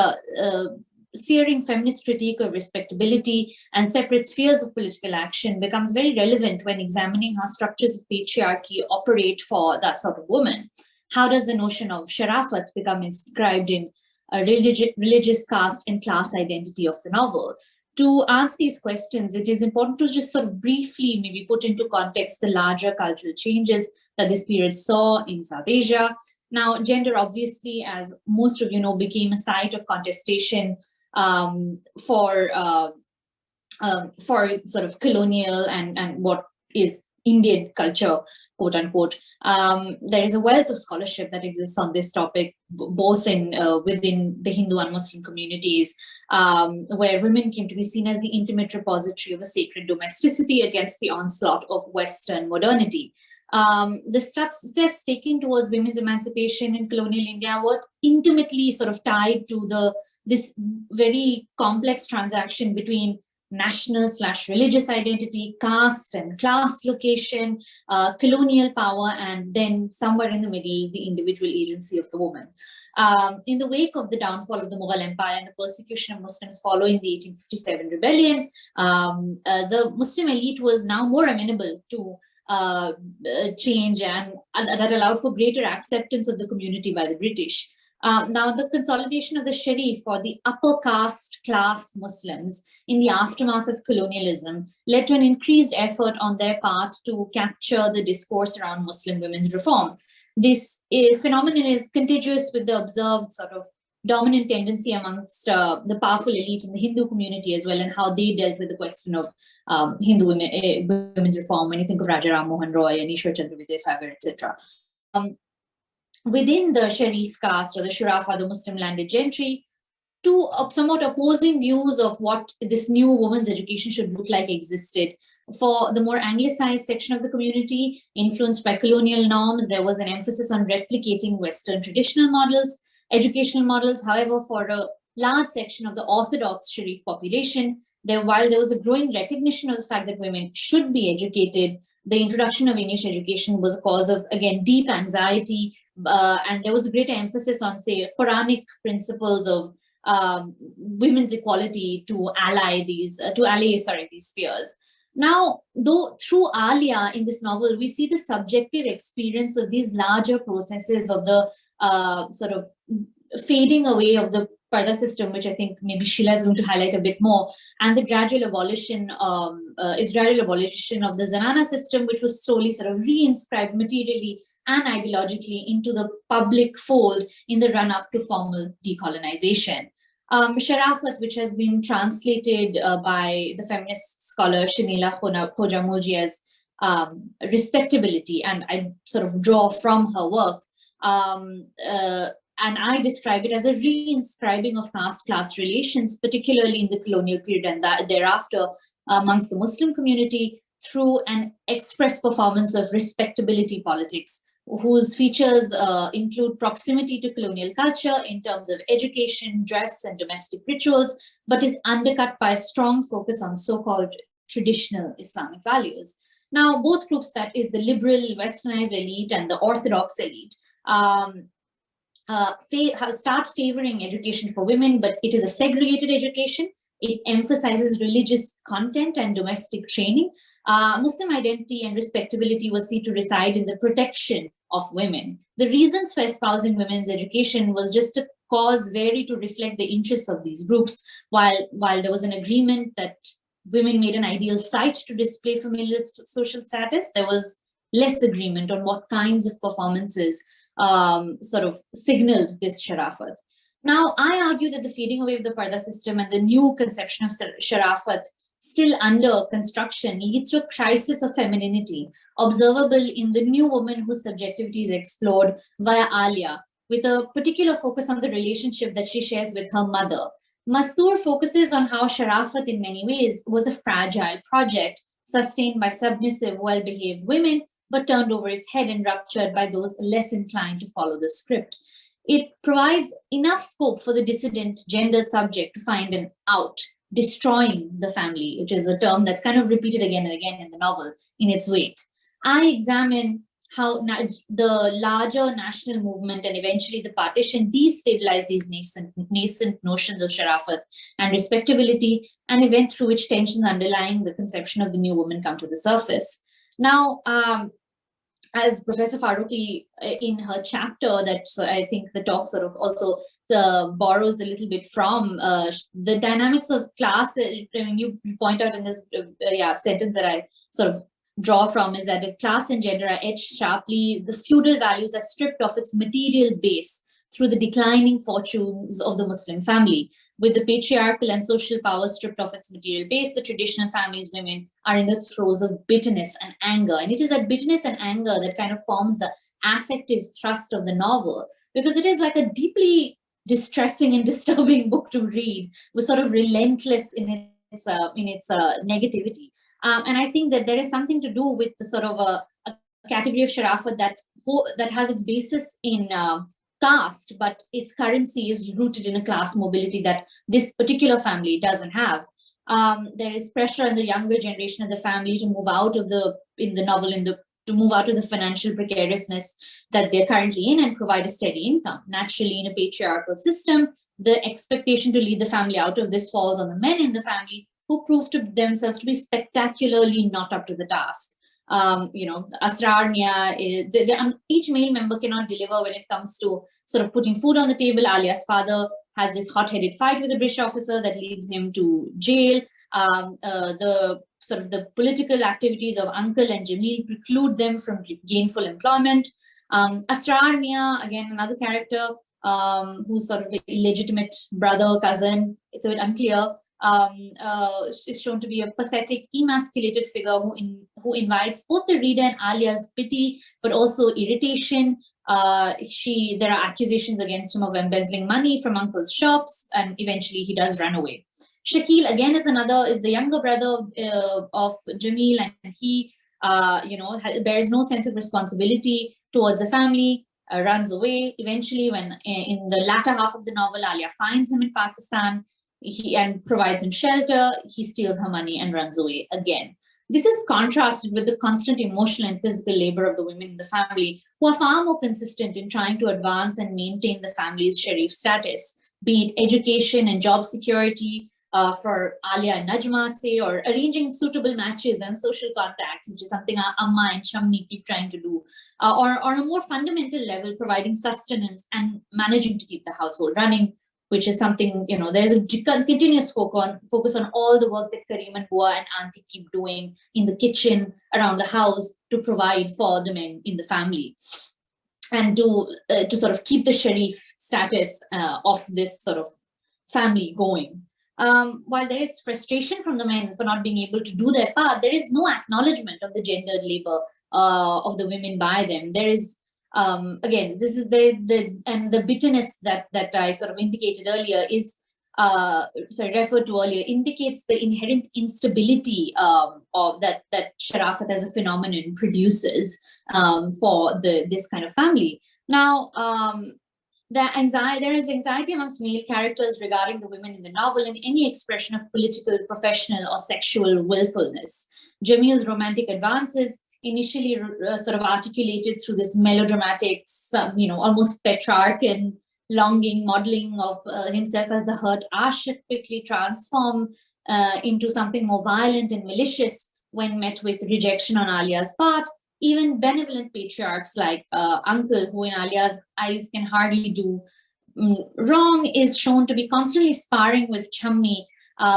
searing feminist critique of respectability and separate spheres of political action becomes very relevant when examining how structures of patriarchy operate for that sort of woman. How does the notion of sharafat become inscribed in a religious caste and class identity of the novel? To answer these questions, it is important to just sort of briefly maybe put into context the larger cultural changes that this period saw in South Asia. Now, gender, obviously, as most of you know, became a site of contestation for sort of colonial and what is Indian culture, quote unquote. There is a wealth of scholarship that exists on this topic, both in within the Hindu and Muslim communities, where women came to be seen as the intimate repository of a sacred domesticity against the onslaught of Western modernity. The steps taken towards women's emancipation in colonial India were intimately sort of tied to this very complex transaction between national/religious identity, caste and class location, colonial power, and then somewhere in the middle, the individual agency of the woman. In the wake of the downfall of the Mughal Empire and the persecution of Muslims following the 1857 rebellion, the Muslim elite was now more amenable to change, and that allowed for greater acceptance of the community by the British. Now, the consolidation of the Sharif for the upper caste class Muslims in the aftermath of colonialism led to an increased effort on their part to capture the discourse around Muslim women's reform. This phenomenon is contagious with the observed sort of dominant tendency amongst the powerful elite in the Hindu community as well, and how they dealt with the question of Hindu women's reform. When you think of Raja Ram Mohan Roy and Ishwar Chandra Vidyasagar, etc. Within the Sharif caste or the Shurafa, the Muslim landed gentry, two somewhat opposing views of what this new women's education should look like existed. For the more anglicized section of the community, influenced by colonial norms, there was an emphasis on replicating Western traditional models, educational models. However, for a large section of the Orthodox Sharif population, while there was a growing recognition of the fact that women should be educated, the introduction of English education was a cause of, again, deep anxiety, and there was a greater emphasis on, say, Quranic principles of women's equality to allay these fears. Now, though through Alia in this novel, we see the subjective experience of these larger processes of the sort of fading away of the Parda system, which I think maybe Sheila is going to highlight a bit more, and the gradual abolition of the Zanana system, which was slowly sort of reinscribed materially and ideologically into the public fold in the run-up to formal decolonization. Sharafat, which has been translated by the feminist scholar Sheila Khojamulji as respectability, and I sort of draw from her work, and I describe it as a reinscribing of caste-class relations, particularly in the colonial period and thereafter amongst the Muslim community, through an express performance of respectability politics, whose features include proximity to colonial culture in terms of education, dress, and domestic rituals, but is undercut by a strong focus on so-called traditional Islamic values. Now, both groups, that is the liberal, westernized elite and the orthodox elite, start favoring education for women, but it is a segregated education. It emphasizes religious content and domestic training. Muslim identity and respectability was seen to reside in the protection of women. The reasons for espousing women's education was just a cause vary to reflect the interests of these groups. While there was an agreement that women made an ideal site to display familial social status, there was less agreement on what kinds of performances sort of signaled this Sharafat. Now, I argue that the fading away of the Parda system and the new conception of Sharafat still under construction leads to a crisis of femininity, observable in the new woman whose subjectivity is explored via Alia, with a particular focus on the relationship that she shares with her mother. Mastur focuses on how Sharafat in many ways was a fragile project, sustained by submissive, well-behaved women, but turned over its head and ruptured by those less inclined to follow the script. It provides enough scope for the dissident gendered subject to find an out, destroying the family, which is a term that's kind of repeated again and again in the novel in its wake. I examine how the larger national movement and eventually the partition destabilized these nascent notions of Sharafat and respectability, an event through which tensions underlying the conception of the new woman come to the surface. Now, as Professor Farooqi in her chapter that I think the talk sort of also borrows a little bit from the dynamics of class. I mean, you point out in this sentence that I sort of draw from is that the class and gender are etched sharply. The feudal values are stripped of its material base through the declining fortunes of the Muslim family. With the patriarchal and social power stripped of its material base, the traditional family's women are in the throes of bitterness and anger. And it is that bitterness and anger that kind of forms the affective thrust of the novel, because it is like a deeply distressing and disturbing book to read, with sort of relentless in its negativity. And I think that there is something to do with the sort of a category of Sharafat that has its basis in caste, but its currency is rooted in a class mobility that this particular family doesn't have. There is pressure on the younger generation of the family to move out of to move out of the financial precariousness that they're currently in and provide a steady income. Naturally, in a patriarchal system, the expectation to lead the family out of this falls on the men in the family, who prove to themselves to be spectacularly not up to the task. Asrarnia, each male member cannot deliver when it comes to sort of putting food on the table. Alia's father has this hot-headed fight with a British officer that leads him to jail. The political activities of Uncle and Jamil preclude them from gainful employment. Asrarnia, again, another character who's sort of the illegitimate brother, cousin, it's a bit unclear, is shown to be a pathetic, emasculated figure who invites both the reader and Alia's pity, but also irritation. There are accusations against him of embezzling money from uncle's shops, and eventually he does run away. Shakil, again, is the younger brother of Jamil, and he bears no sense of responsibility towards the family, runs away. Eventually, when in the latter half of the novel, Alia finds him in Pakistan and provides him shelter, he steals her money and runs away again. This is contrasted with the constant emotional and physical labor of the women in the family, who are far more consistent in trying to advance and maintain the family's sharif status, be it education and job security, for Alia and Najma, say, or arranging suitable matches and social contacts, which is something Amma and Shamni keep trying to do, or on a more fundamental level, providing sustenance and managing to keep the household running, which is something, there's a continuous focus on all the work that Kareem and Bua and Auntie keep doing in the kitchen, around the house, to provide for the men in the family, and to sort of keep the sharif status of this sort of family going. While there is frustration from the men for not being able to do their part, there is no acknowledgement of the gendered labor of the women by them. There is, again, this is the bitterness that I sort of indicated earlier is, referred to earlier, indicates the inherent instability of that Sharafat as a phenomenon produces for this kind of family. Now, there is anxiety amongst male characters regarding the women in the novel and any expression of political, professional, or sexual willfulness. Jamil's romantic advances, initially sort of articulated through this melodramatic, almost Petrarchan longing modeling of himself as the hurt Ashif, quickly transform into something more violent and malicious when met with rejection on Alia's part. Even benevolent patriarchs like Uncle, who in Alia's eyes can hardly do wrong, is shown to be constantly sparring with Chammi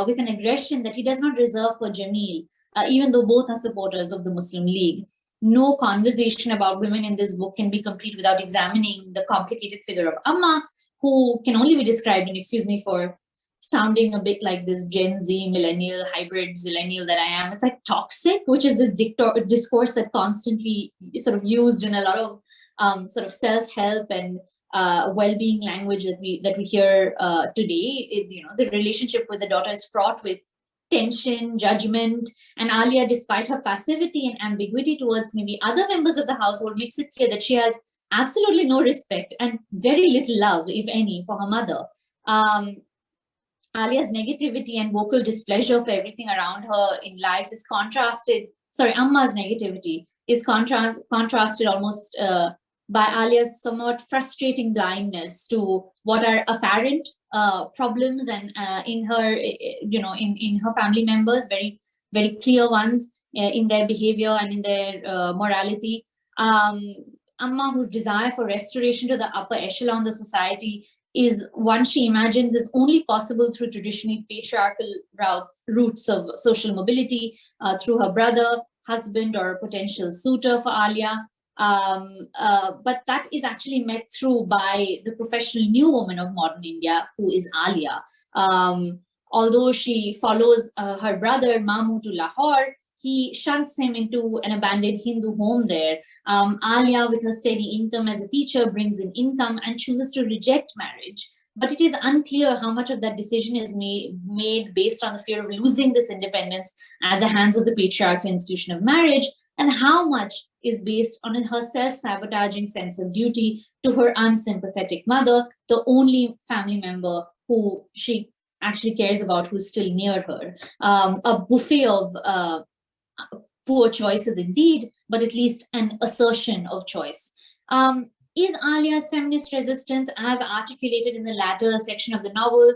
with an aggression that he does not reserve for Jamil, even though both are supporters of the Muslim League. No conversation about women in this book can be complete without examining the complicated figure of Amma, who can only be described, and excuse me for sounding a bit like this Gen Z millennial hybrid zillennial that I am. It's like toxic, which is this discourse that constantly sort of used in a lot of sort of self-help and well-being language that we hear today. The relationship with the daughter is fraught with tension, judgment, and Alia, despite her passivity and ambiguity towards maybe other members of the household, makes it clear that she has absolutely no respect and very little love, if any, for her mother. Alia's negativity and vocal displeasure for everything around her in life is Amma's negativity is contrasted almost by Alia's somewhat frustrating blindness to what are apparent problems and in her, in her family members, very, very clear ones in their behavior and in their morality. Amma, whose desire for restoration to the upper echelons of society is one she imagines is only possible through traditionally patriarchal routes of social mobility, through her brother, husband, or potential suitor for Alia. But that is actually met through by the professional new woman of modern India, who is Alia. Although she follows her brother Mamu to Lahore, he shunts him into an abandoned Hindu home there. Alia, with her steady income as a teacher, brings in income and chooses to reject marriage. But it is unclear how much of that decision is made based on the fear of losing this independence at the hands of the patriarchal institution of marriage, and how much is based on her self-sabotaging sense of duty to her unsympathetic mother, the only family member who she actually cares about who's still near her. A buffet of poor choices indeed, but at least an assertion of choice. Is Alia's feminist resistance, as articulated in the latter section of the novel,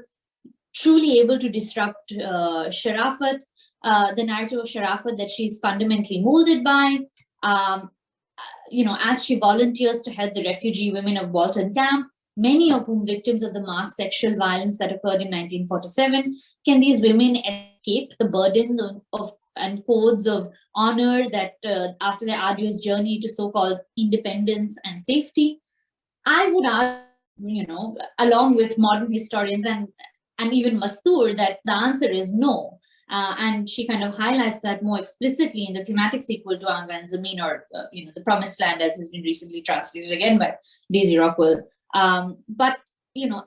truly able to disrupt Sharafat, the narrative of Sharafat that she's fundamentally molded by? As she volunteers to help the refugee women of Walton Camp, many of whom victims of the mass sexual violence that occurred in 1947, can these women escape the burdens of and codes of honor that after their arduous journey to so-called independence and safety? I would argue, along with modern historians and even Mastur, that the answer is no. And she kind of highlights that more explicitly in the thematic sequel to Aangan Zameen, or The Promised Land, as has been recently translated again by Daisy Rockwell. But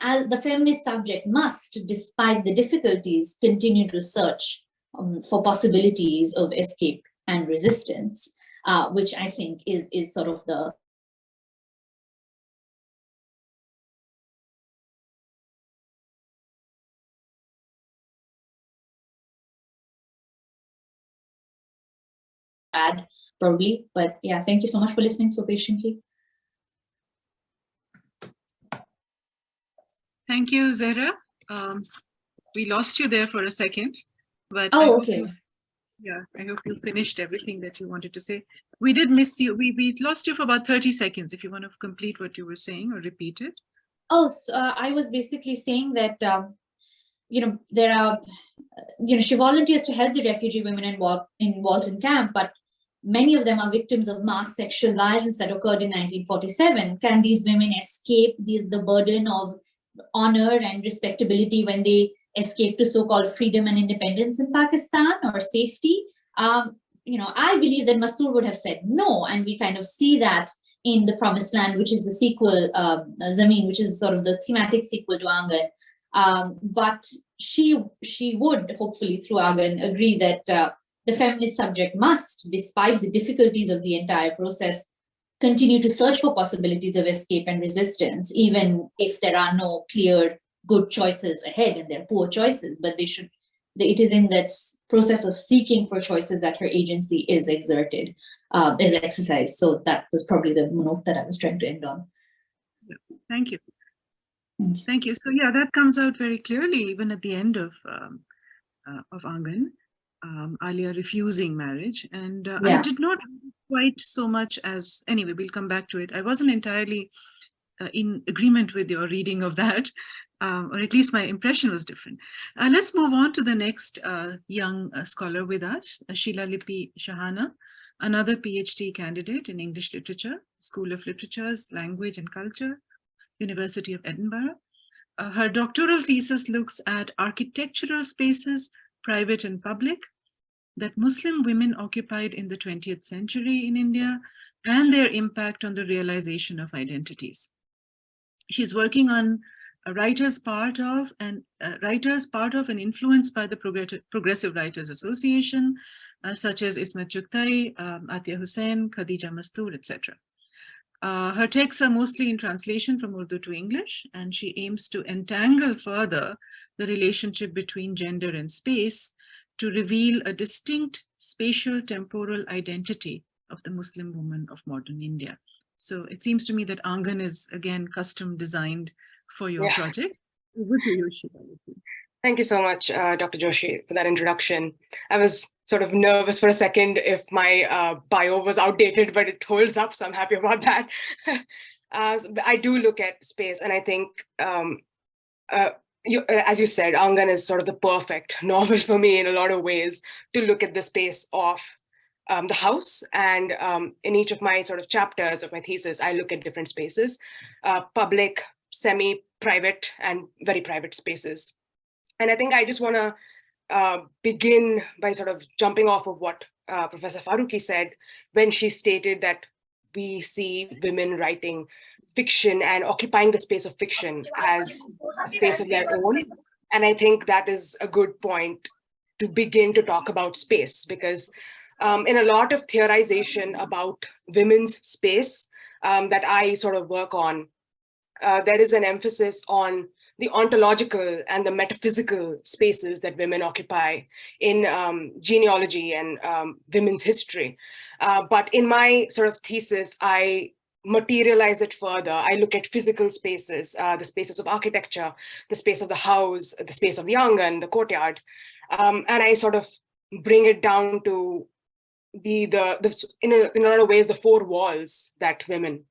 as the feminist subject must, despite the difficulties, continue to search for possibilities of escape and resistance, which I think is sort of the add probably. But yeah, thank you so much for listening so patiently. Thank you, Zahra. We lost you there for a second, but okay. I hope you finished everything that you wanted to say. We did miss you. We lost you for about 30 seconds. If you want to complete what you were saying or repeat it. Oh, so, I was basically saying that, there are, she volunteers to help the refugee women in Walton Camp, but many of them are victims of mass sexual violence that occurred in 1947. Can these women escape the burden of honor and respectability when they escape to so-called freedom and independence in Pakistan, or safety? I believe that Mastur would have said no, and we kind of see that in The Promised Land, which is the sequel, Zameen, which is sort of the thematic sequel to Aangan. But she would, hopefully through Aangan, agree that the feminist subject must, despite the difficulties of the entire process, continue to search for possibilities of escape and resistance, even if there are no clear good choices ahead and they're poor choices. But it is in that process of seeking for choices that her agency is exerted, is exercised. So that was probably the note that I was trying to end on. Thank you. Thank you. So yeah, that comes out very clearly even at the end of Aangan, Alia refusing marriage. And I did not quite so much as, anyway, we'll come back to it. I wasn't entirely in agreement with your reading of that, or at least my impression was different. Let's move on to the next young scholar with us, Sheila Lipi Shahana, another PhD candidate in English Literature, School of Literatures, Language and Culture, University of Edinburgh. Her doctoral thesis looks at architectural spaces, private and public, that Muslim women occupied in the 20th century in India, and their impact on the realization of identities. She's working on writers part of and influenced by the Progressive Writers Association, such as Ismat Chughtai, Atia Hussain, Khadija Mastur, etc. Her texts are mostly in translation from Urdu to English, and she aims to entangle further the relationship between gender and space to reveal a distinct spatial temporal identity of the Muslim woman of modern India. So it seems to me that Aangan is again custom designed for your project. Over to you, Sheila. Thank you so much, Dr. Joshi, for that introduction. I was sort of nervous for a second if my bio was outdated, but it holds up, so I'm happy about that. I do look at space, and I think, as you said, Aangan is sort of the perfect novel for me in a lot of ways to look at the space of the house. And in each of my sort of chapters of my thesis, I look at different spaces, public, semi-private, and very private spaces. And I think I just want to begin by sort of jumping off of what Professor Farooqi said when she stated that we see women writing fiction and occupying the space of fiction as a space of their own. And I think that is a good point to begin to talk about space, because in a lot of theorization about women's space that I sort of work on, there is an emphasis on the ontological and the metaphysical spaces that women occupy in genealogy and women's history. But in my sort of thesis, I materialize it further. I look at physical spaces, the spaces of architecture, the space of the house, the space of the Aangan, the courtyard, and I sort of bring it down to in a lot of ways the four walls that women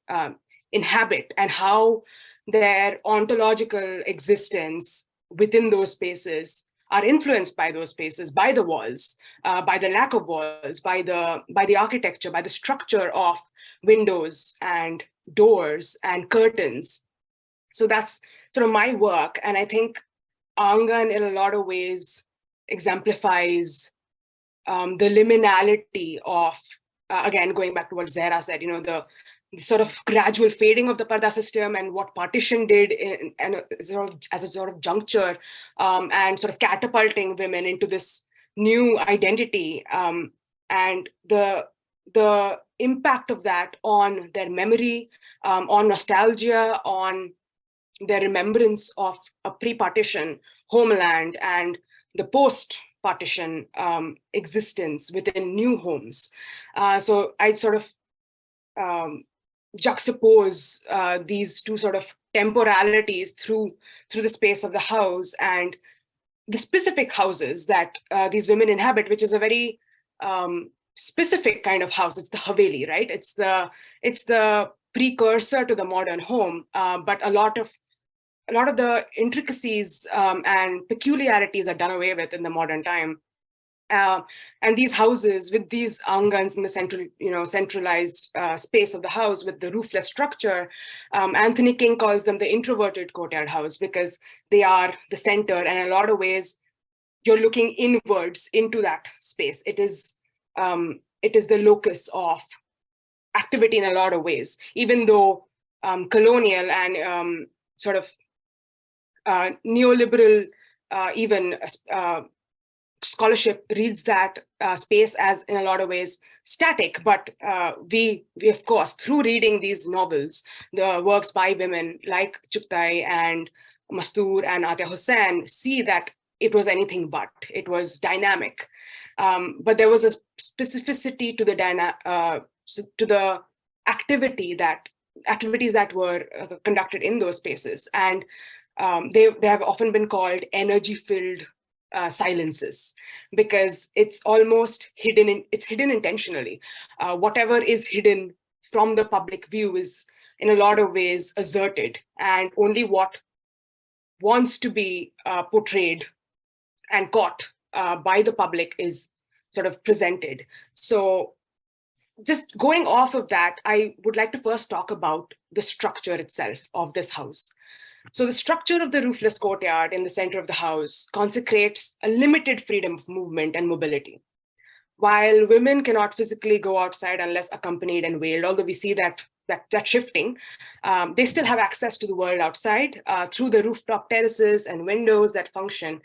inhabit, and how their ontological existence within those spaces are influenced by those spaces, by the walls, by the lack of walls, by the architecture, by the structure of windows and doors and curtains. So that's sort of my work. And I think Aangan in a lot of ways exemplifies the liminality of, again, going back to what Zahra said, the sort of gradual fading of the parda system and what partition did as a sort of juncture, and sort of catapulting women into this new identity, and the impact of that on their memory, on nostalgia, on their remembrance of a pre-partition homeland and the post-partition existence within new homes. So I sort of juxtapose these two sort of temporalities through the space of the house and the specific houses that these women inhabit, which is a very specific kind of house. It's the haveli, right? It's the precursor to the modern home, but a lot of the intricacies and peculiarities are done away with in the modern time. And these houses with these Aangans in the centralized space of the house with the roofless structure, Anthony King calls them the introverted courtyard house because they are the center, and in a lot of ways, you're looking inwards into that space. It is the locus of activity in a lot of ways, even though colonial and sort of neoliberal even scholarship reads that space as in a lot of ways static, but we of course, through reading these novels, the works by women like Chugtai and Mastur and Atia Hussain, see that it was anything but. It was dynamic, but there was a specificity to the activities that were conducted in those spaces, and they have often been called energy-filled silences, because it's almost hidden. It's hidden intentionally. Whatever is hidden from the public view is, in a lot of ways, asserted, and only what wants to be portrayed and caught by the public is sort of presented. So, just going off of that, I would like to first talk about the structure itself of this house. So the structure of the roofless courtyard in the center of the house consecrates a limited freedom of movement and mobility. While women cannot physically go outside unless accompanied and veiled, although we see that shifting, they still have access to the world outside through the rooftop terraces and windows that function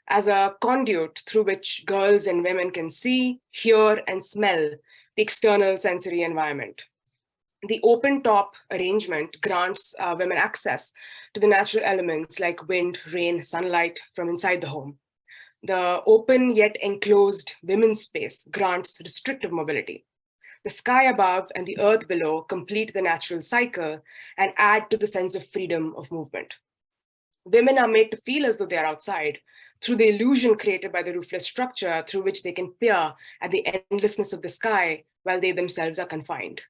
as a conduit through which girls and women can see, hear, and smell the external sensory environment. The open top arrangement grants women access to the natural elements like wind, rain, sunlight from inside the home. The open yet enclosed women's space grants restrictive mobility. The sky above and the earth below complete the natural cycle and add to the sense of freedom of movement. Women are made to feel as though they are outside through the illusion created by the roofless structure through which they can peer at the endlessness of the sky while they themselves are confined.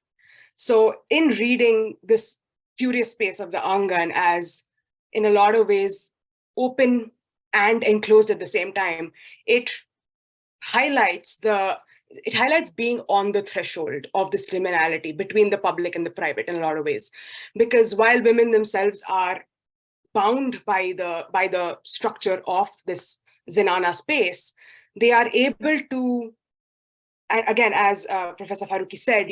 So in reading this furious space of the Aangan as, in a lot of ways, open and enclosed at the same time, it highlights being on the threshold of this liminality between the public and the private in a lot of ways. Because while women themselves are bound by the structure of this Zinana space, they are able to, again, as Professor Farooqi said,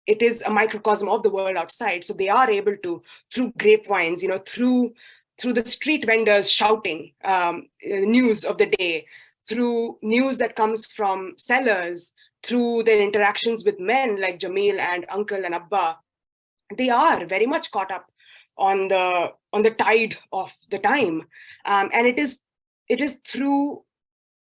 it is a microcosm of the world outside. So they are able to, through grapevines, through the street vendors shouting news of the day, through news that comes from sellers, through their interactions with men like Jamil and Uncle and Abba, they are very much caught up on the on the tide of the time, and it is through.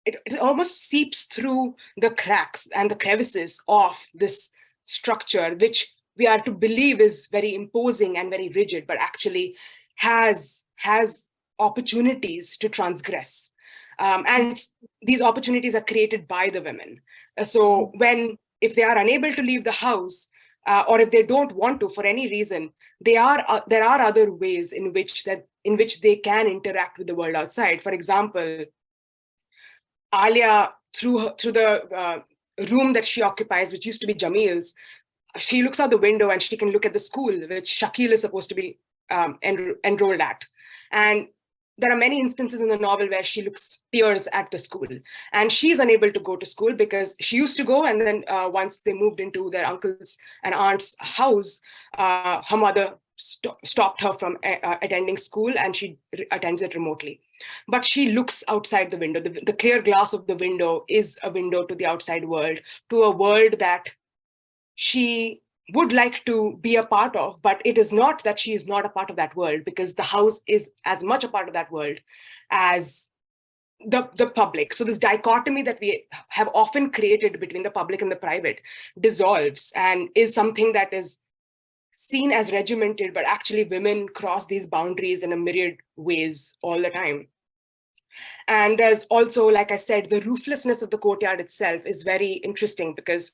It almost seeps through the cracks and the crevices of this structure, which we are to believe is very imposing and very rigid, but actually has opportunities to transgress. And these opportunities are created by the women. So if they are unable to leave the house, or if they don't want to for any reason, there are other ways in which they can interact with the world outside. For example, Alia, through the room that she occupies, which used to be Jamil's, she looks out the window and she can look at the school which Shakil is supposed to be enrolled at. And there are many instances in the novel where she peers at the school, and she's unable to go to school because she used to go, and then once they moved into their uncle's and aunt's house, her mother stopped her from attending school, and she attends it remotely. But she looks outside the window. The clear glass of the window is a window to the outside world, to a world that she would like to be a part of, but it is not that she is not a part of that world, because the house is as much a part of that world as the public. So this dichotomy that we have often created between the public and the private dissolves and is something that is seen as regimented, but actually women cross these boundaries in a myriad ways all the time. And there's also, like I said, the rooflessness of the courtyard itself is very interesting, because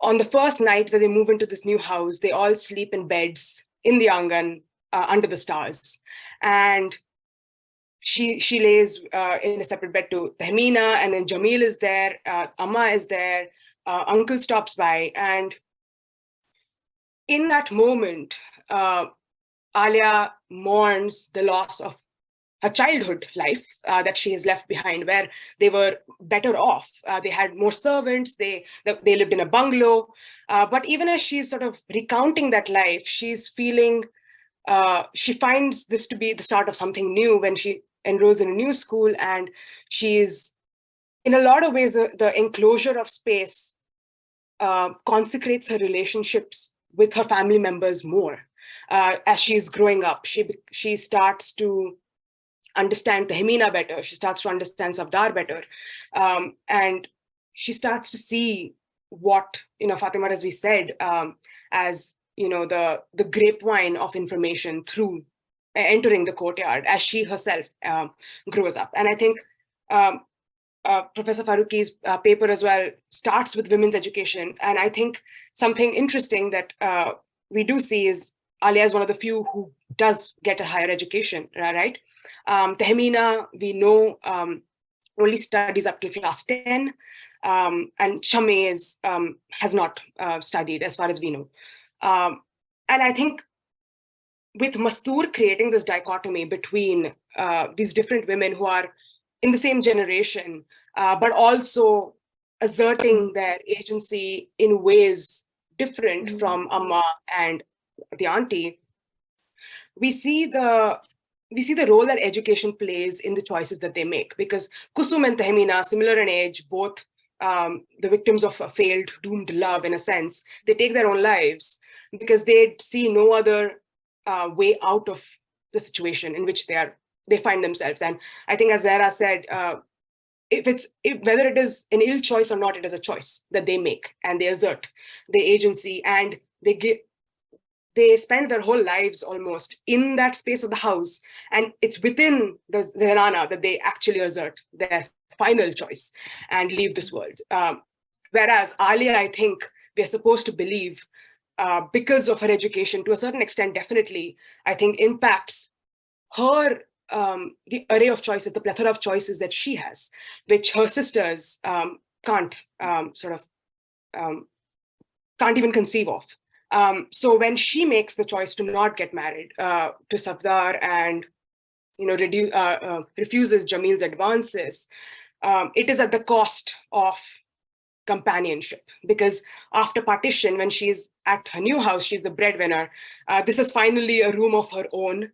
on the first night that they move into this new house, they all sleep in beds in the Aangan under the stars. And she lays in a separate bed to Tahmina, and then Jamil is there, Amma is there, uncle stops by. And in that moment, Alia mourns the loss of her childhood life that she has left behind, where they were better off. They had more servants, they lived in a bungalow. But even as she's sort of recounting that life, she's feeling, she finds this to be the start of something new when she enrolls in a new school. And she's, in a lot of ways, the enclosure of space consecrates her relationships with her family members more. As she's growing up, she starts to understand Tahmina better. She starts to understand Safdar better. And she starts to see what, Fatima, as we said, as, the grapevine of information through entering the courtyard as she herself grows up. And I think Professor Farooqi's paper as well starts with women's education. And I think something interesting that we do see is Alia is one of the few who does get a higher education, right? Tahmina, we know, only studies up to class 10, and Shami has not studied as far as we know. And I think with Mastur creating this dichotomy between these different women who are in the same generation, but also asserting their agency in ways different from Amma and the auntie, we see the role that education plays in the choices that they make. Because Kusum and Tahmina, similar in age, both the victims of a failed, doomed love in a sense, they take their own lives because they see no other way out of the situation in which they find themselves. And I think, as Zahra said, whether it is an ill choice or not, it is a choice that they make, and they assert their agency, and they spend their whole lives almost in that space of the house, and it's within the Zahrana that they actually assert their final choice and leave this world. Whereas Alia, I think we're supposed to believe, because of her education, to a certain extent, definitely, I think impacts her, the array of choices, the plethora of choices that she has, which her sisters can't even conceive of. So when she makes the choice to not get married to Safdar and refuses Jamil's advances, it is at the cost of companionship. Because after partition, when she's at her new house, she's the breadwinner. This is finally a room of her own.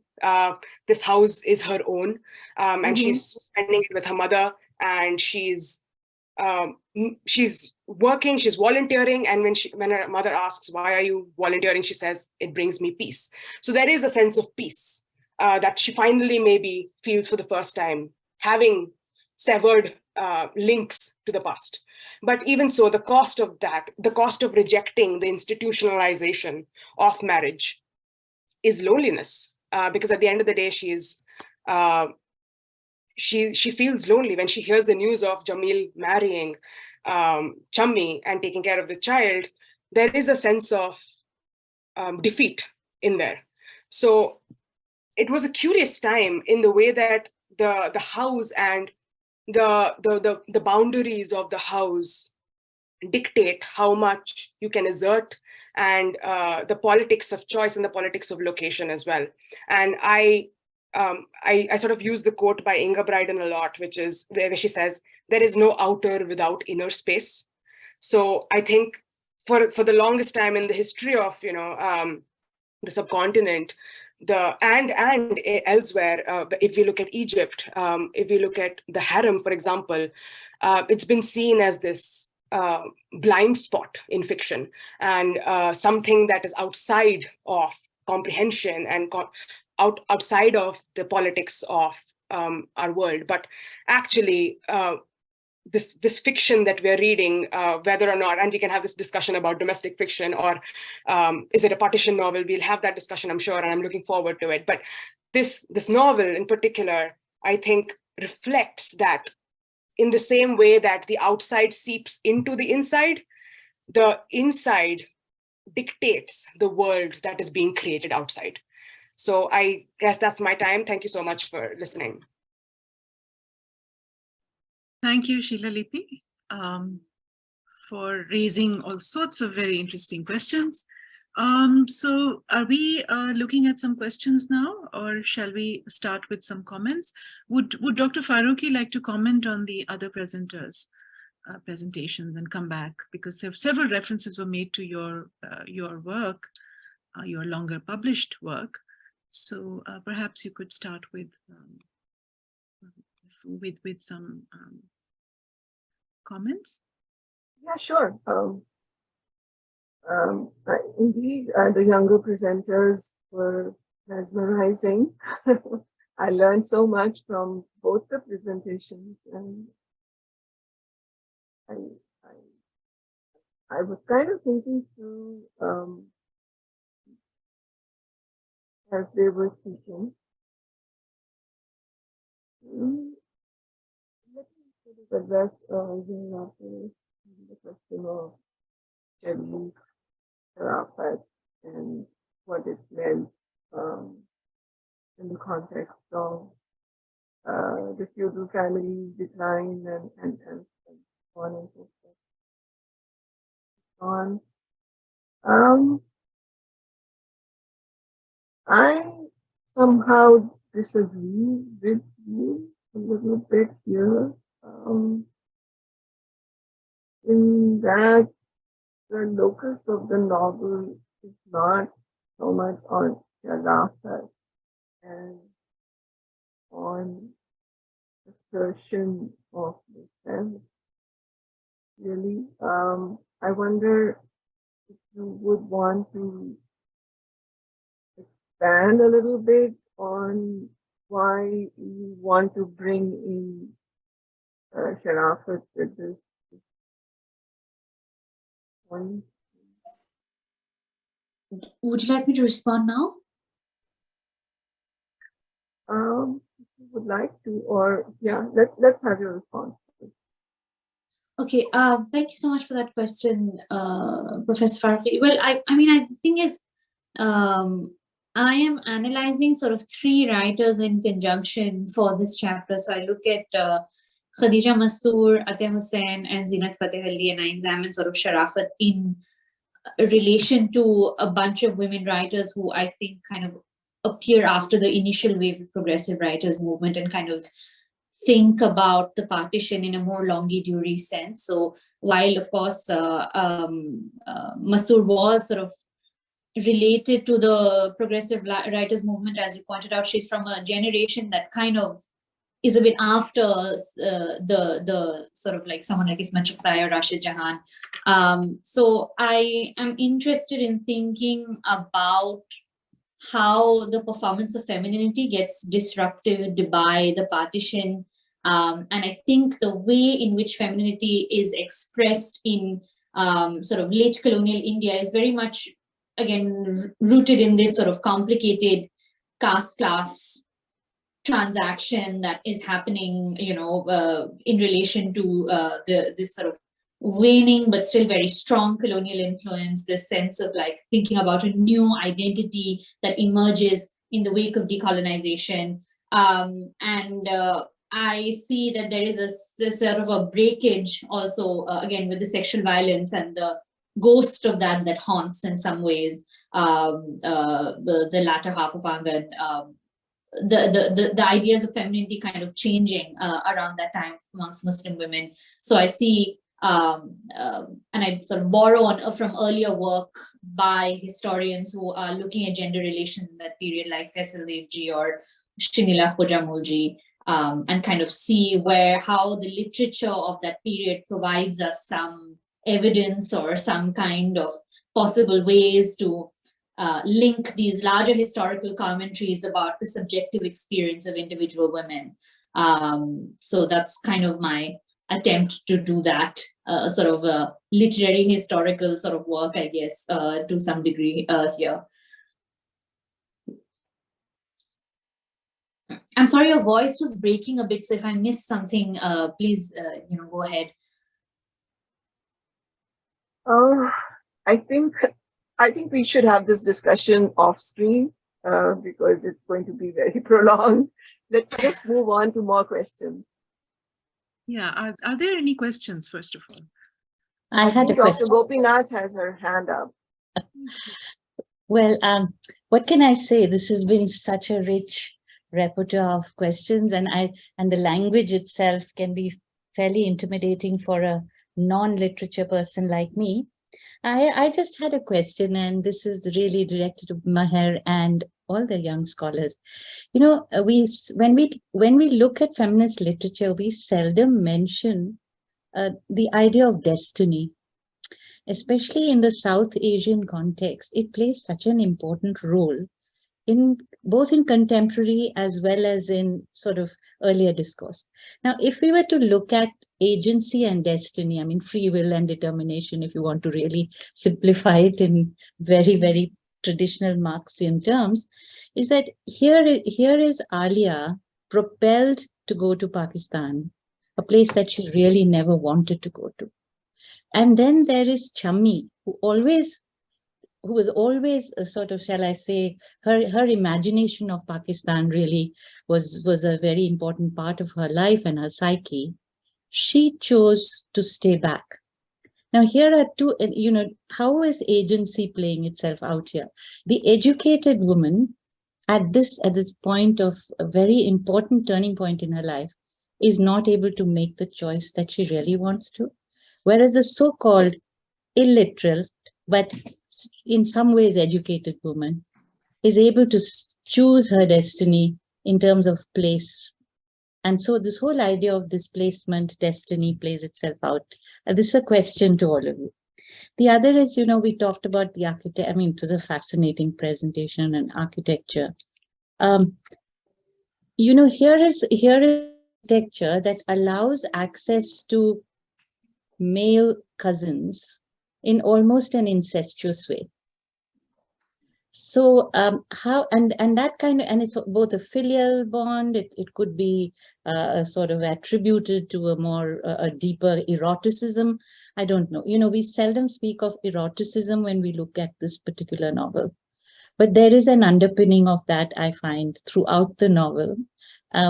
This house is her own, and she's spending it with her mother, and she's working, she's volunteering, and when her mother asks, why are you volunteering, she says, it brings me peace. So there is a sense of peace that she finally maybe feels for the first time, having severed links to the past. But even so, the cost of that, the cost of rejecting the institutionalization of marriage is loneliness. Because at the end of the day, she feels lonely when she hears the news of Jamil marrying Chammi and taking care of the child. There is a sense of defeat in there. So it was a curious time in the way that the house and the boundaries of the house dictate how much you can assert, and the politics of choice and the politics of location as well. And I sort of use the quote by Inga Bryden a lot, which is where she says, there is no outer without inner space. So I think for the longest time in the history of, the subcontinent, and elsewhere, if we look at Egypt, if we look at the harem, for example, it's been seen as this blind spot in fiction, and something that is outside of comprehension and outside of the politics of our world. But actually, this fiction that we're reading, whether or not, and we can have this discussion about domestic fiction or is it a partition novel, we'll have that discussion, I'm sure, and I'm looking forward to it. But this novel in particular, I think, reflects that in the same way that the outside seeps into the inside dictates the world that is being created outside. So I guess that's my time. Thank you so much for listening. Thank you, Sheila Lipi, for raising all sorts of very interesting questions. So are we looking at some questions now, or shall we start with some comments? Would Dr. Farooqi like to comment on the other presenters' presentations and come back? Because several references were made to your work, your longer published work. So perhaps you could start with some comments. Yeah, sure. Indeed, the younger presenters were mesmerizing. I learned so much from both the presentations, and I was kind of thinking through as they were speaking. Let me sort of address the question of Jamil Sharafat and what it meant in the context of the feudal family decline and so on and so forth. I somehow disagree with you a little bit here, in that the locus of the novel is not so much on Sharafat and on assertion of the sense. Really, I wonder if you would want to expand a little bit on why you want to bring in Sharafat with this point. Would you like me to respond now? If you would like to, or yeah, let's have your response. Okay, thank you so much for that question, Professor Farooqi. Well, I mean, the thing is, I am analyzing sort of three writers in conjunction for this chapter. So I look at Khadija Mastur, Ateh Hussain, and Zinat Fateh Ali, and I examine sort of Sharafat in relation to a bunch of women writers who I think kind of appear after the initial wave of progressive writers movement and kind of think about the partition in a more longitudinal sense. So while, of course, Mastur was sort of related to the progressive writers movement, as you pointed out, she's from a generation that kind of is a bit after the sort of like someone like Isma Chughtai or Rashid Jahan. So I am interested in thinking about how the performance of femininity gets disrupted by the partition. And I think the way in which femininity is expressed in sort of late colonial India is very much, again, rooted in this sort of complicated caste class transaction that is happening, in relation to this sort of waning but still very strong colonial influence, this sense of like thinking about a new identity that emerges in the wake of decolonization. And I see that there is this sort of a breakage also, again, with the sexual violence and the ghost of that haunts in some ways the latter half of Aangan. The ideas of femininity kind of changing around that time amongst Muslim women. So I see, and I sort of borrow on from earlier work by historians who are looking at gender relations in that period, like Faisal Devji or Shinila Khojamulji, and kind of see how the literature of that period provides us some evidence or some kind of possible ways to link these larger historical commentaries about the subjective experience of individual women. So that's kind of my attempt to do that sort of a literary historical sort of work, I guess, to some degree here. I'm sorry, your voice was breaking a bit, so if I missed something, please, go ahead. I think we should have this discussion off screen because it's going to be very prolonged. Let's just move on to more questions. Yeah, are there any questions, first of all? I had a question. Dr. Gopinath has her hand up. Well, what can I say? This has been such a rich repertoire of questions, and the language itself can be fairly intimidating for a non-literature person like me. I just had a question, and this is really directed to Maher and all the young scholars. When we look at feminist literature, we seldom mention the idea of destiny, especially in the South Asian context. It plays such an important role in both in contemporary as well as in sort of earlier discourse. Now, if we were to look at agency and destiny, I mean, free will and determination, if you want to really simplify it in very, very traditional Marxian terms, is that here is Alia propelled to go to Pakistan, a place that she really never wanted to go to. And then there is Chammi, who was always a sort of, shall I say, her imagination of Pakistan really was a very important part of her life and her psyche. She chose to stay back. Now here are two, how is agency playing itself out here? The educated woman at this point of a very important turning point in her life is not able to make the choice that she really wants to. Whereas the so-called illiterate, but in some ways educated woman is able to choose her destiny in terms of place. And so this whole idea of displacement, destiny plays itself out. This is a question to all of you. The other is, we talked about the architect. I mean, it was a fascinating presentation on architecture. Here is architecture that allows access to male cousins in almost an incestuous way. So how and that kind of, and it's both a filial bond, it could be sort of attributed to a deeper eroticism. I don't know. We seldom speak of eroticism when we look at this particular novel, but there is an underpinning of that, I find, throughout the novel,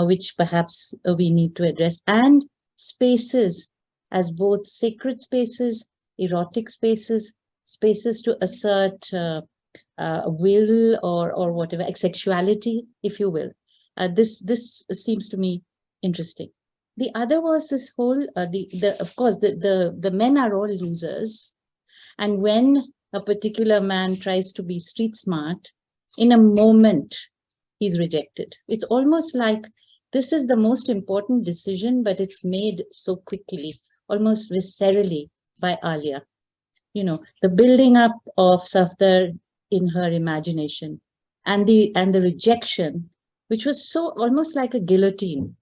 which perhaps we need to address. And spaces as both sacred spaces, erotic spaces, spaces to assert will or whatever, sexuality, if you will. This seems to me interesting. The other was this whole, of course, the men are all losers. And when a particular man tries to be street smart, in a moment, he's rejected. It's almost like this is the most important decision, but it's made so quickly, almost viscerally by Alia. The building up of Safdar in her imagination, and the rejection, which was so almost like a guillotine.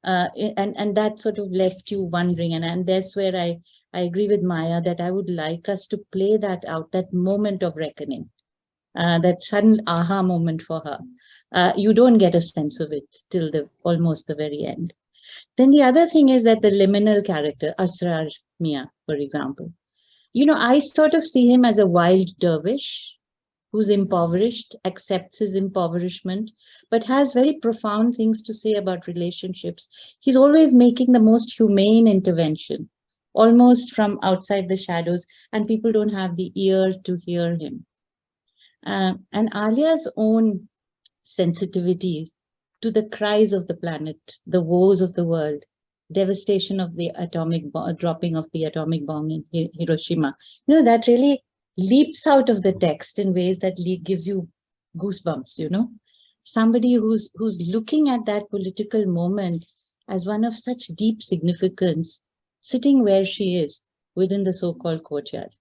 And that sort of left you wondering. And that's where I agree with Maya that I would like us to play that out, that moment of reckoning, that sudden aha moment for her. You don't get a sense of it till almost the very end. Then the other thing is that the liminal character, Asrar Mia, for example, I sort of see him as a wild dervish who's impoverished, accepts his impoverishment, but has very profound things to say about relationships. He's always making the most humane intervention, almost from outside the shadows, and people don't have the ear to hear him. And Alia's own sensitivities to the cries of the planet, the woes of the world, devastation of the dropping of the atomic bomb in Hiroshima, that really leaps out of the text in ways that gives you goosebumps. Somebody who's looking at that political moment as one of such deep significance, sitting where she is within the so-called courtyard.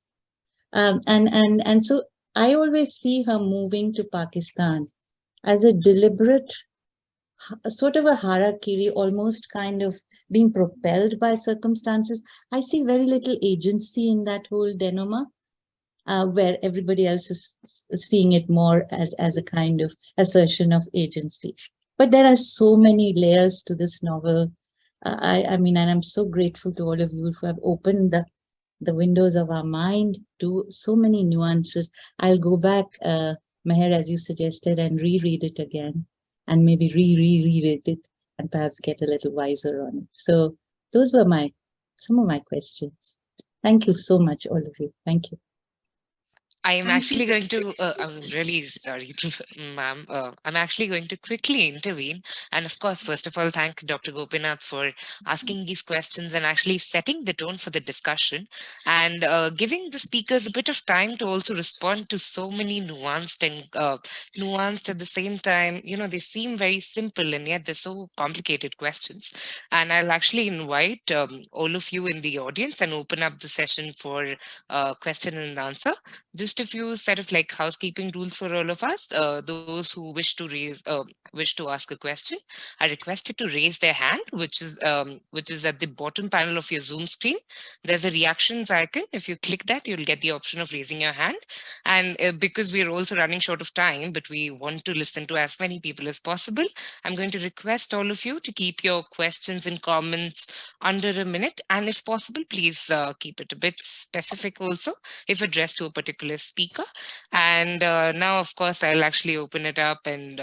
And so I always see her moving to Pakistan as a deliberate, sort of a harakiri, almost kind of being propelled by circumstances. I see very little agency in that whole denouement, where everybody else is seeing it more as a kind of assertion of agency. But there are so many layers to this novel. I mean, and I'm so grateful to all of you who have opened the windows of our mind to so many nuances. I'll go back, Meher, as you suggested, and reread it again, and maybe reread it, and perhaps get a little wiser on it. So those were some of my questions. Thank you so much, all of you. Thank you. I am actually going to, I'm really sorry, ma'am. I'm actually going to quickly intervene. And of course, first of all, thank Dr. Gopinath for asking these questions and actually setting the tone for the discussion and giving the speakers a bit of time to also respond to so many nuanced and nuanced at the same time. They seem very simple and yet they're so complicated questions. And I'll actually invite all of you in the audience and open up the session for question and answer. Just a few set of housekeeping rules for all of us. Those who wish to ask a question are requested to raise their hand, which is at the bottom panel of your Zoom screen. There's a reactions icon. If you click that, you'll get the option of raising your hand. And because we're also running short of time, but we want to listen to as many people as possible, I'm going to request all of you to keep your questions and comments under a minute. And if possible, please keep it a bit specific also, if addressed to a particular speaker. And now, of course, I'll actually open it up and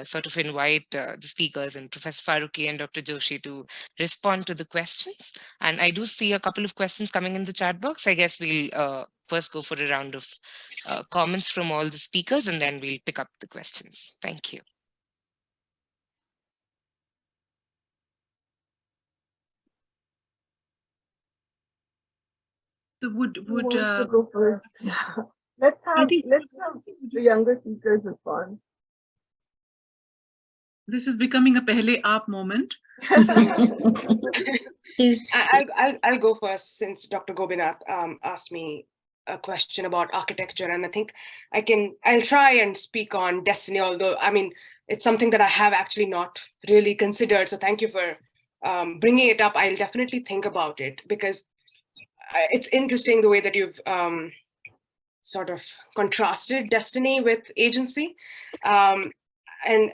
sort of invite the speakers and Professor Farooqi and Dr. Joshi to respond to the questions. And I do see a couple of questions coming in the chat box. I guess we'll first go for a round of comments from all the speakers, and then we'll pick up the questions. Thank you. So would to go first? Yeah. Let's have the younger speakers respond. This is becoming a pehle aap moment. I'll go first, since Dr. Gopinath asked me a question about architecture, and I think I'll try and speak on destiny, although I mean it's something that I have actually not really considered. So thank you for bringing it up. I'll definitely think about it, because it's interesting the way that you've sort of contrasted destiny with agency. And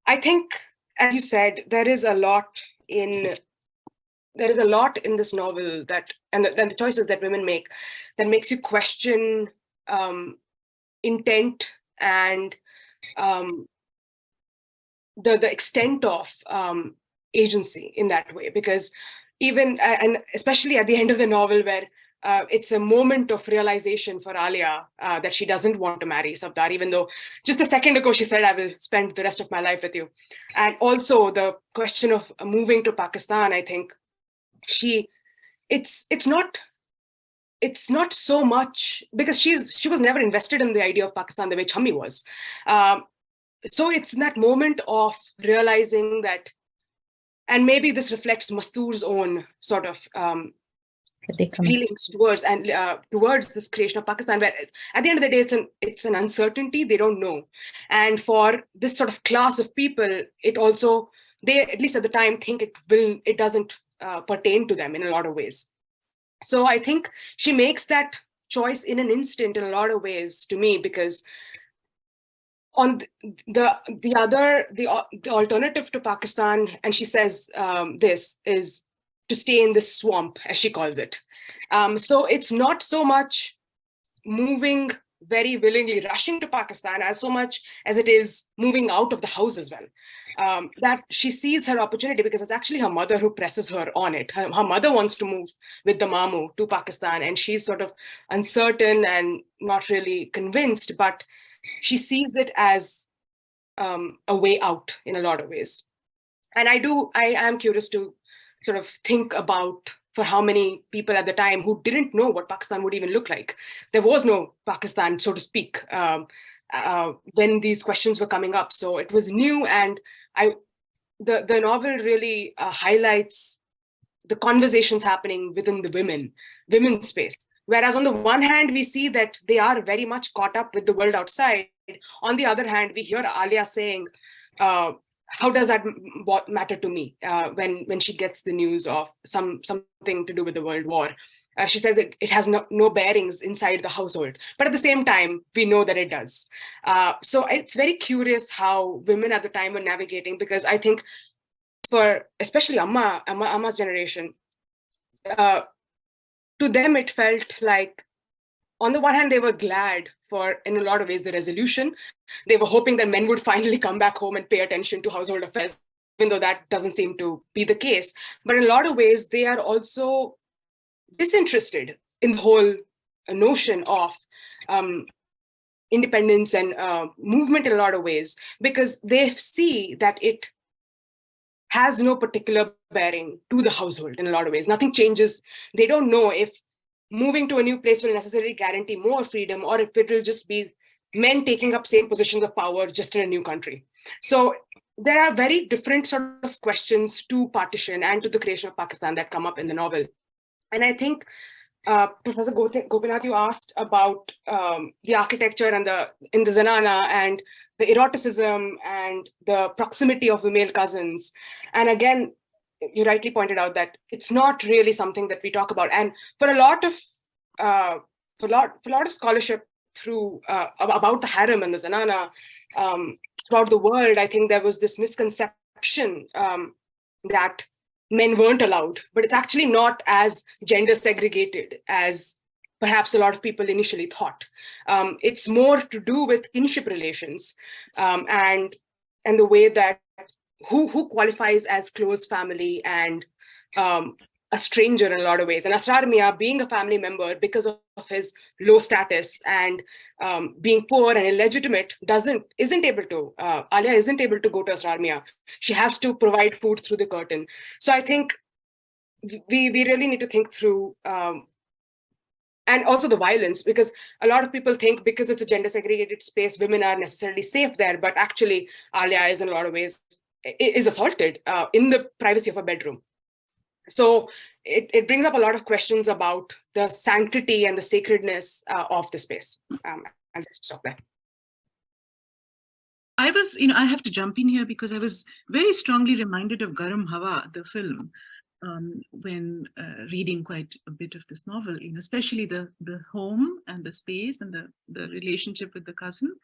I think, as you said, there is a lot in this novel that, and the choices that women make, that makes you question intent and the extent of agency in that way. Because even, and especially at the end of the novel, where it's a moment of realization for Alia that she doesn't want to marry Safdar, even though just a second ago she said, I will spend the rest of my life with you. And also the question of moving to Pakistan, I think it's not so much, because she was never invested in the idea of Pakistan the way Chammi was. So it's that moment of realizing that, and maybe this reflects Mastur's own sort of feelings towards towards this creation of Pakistan, where at the end of the day it's an uncertainty. They don't know, and for this sort of class of people, it also, they at least at the time think it doesn't pertain to them in a lot of ways. So I think she makes that choice in an instant in a lot of ways to me, because on the alternative to Pakistan, and she says this is to stay in this swamp, as she calls it. So it's not so much moving very willingly, rushing to Pakistan, as so much as it is moving out of the house as well. That she sees her opportunity, because it's actually her mother who presses her on it. Her mother wants to move with the Mamu to Pakistan, and she's sort of uncertain and not really convinced, but she sees it as a way out in a lot of ways. And I am curious to sort of think about for how many people at the time who didn't know what Pakistan would even look like. There was no Pakistan, so to speak, when these questions were coming up. So it was new, and the novel really highlights the conversations happening within the women's space. Whereas on the one hand, we see that they are very much caught up with the world outside. On the other hand, we hear Alia saying, how does that matter to me when she gets the news of something to do with the world war? She says it has no bearings inside the household, but at the same time, we know that it does. So it's very curious how women at the time were navigating, because I think for especially Amma's generation, to them, it felt like, on the one hand, they were glad for, in a lot of ways, the resolution. They were hoping that men would finally come back home and pay attention to household affairs, even though that doesn't seem to be the case. But in a lot of ways, they are also disinterested in the whole notion of independence and movement in a lot of ways, because they see that it has no particular bearing to the household in a lot of ways. Nothing changes. They don't know if moving to a new place will necessarily guarantee more freedom, or if it will just be men taking up same positions of power just in a new country. So there are very different sort of questions to partition and to the creation of Pakistan that come up in the novel. And I think Professor Gopinath, you asked about the architecture and in the Zanana and the eroticism and the proximity of the male cousins. And again, you rightly pointed out that it's not really something that we talk about. And for a lot of scholarship through about the harem and the Zanana throughout the world, I think there was this misconception that men weren't allowed, but it's actually not as gender segregated as perhaps a lot of people initially thought. It's more to do with kinship relations and the way that who qualifies as close family and a stranger in a lot of ways. And Asrar Mia, being a family member because of his low status and being poor and illegitimate, isn't able to, Alia isn't able to go to Asrar Mia. She has to provide food through the curtain. So I think we really need to think through, and also the violence, because a lot of people think because it's a gender segregated space, women are necessarily safe there, but actually Alia is in a lot of ways is assaulted in the privacy of a bedroom. So it brings up a lot of questions about the sanctity and the sacredness of the space. I'll just stop there. I have to jump in here because I was very strongly reminded of Garam Hawa, the film, when reading quite a bit of this novel, especially the home and the space and the relationship with the cousin.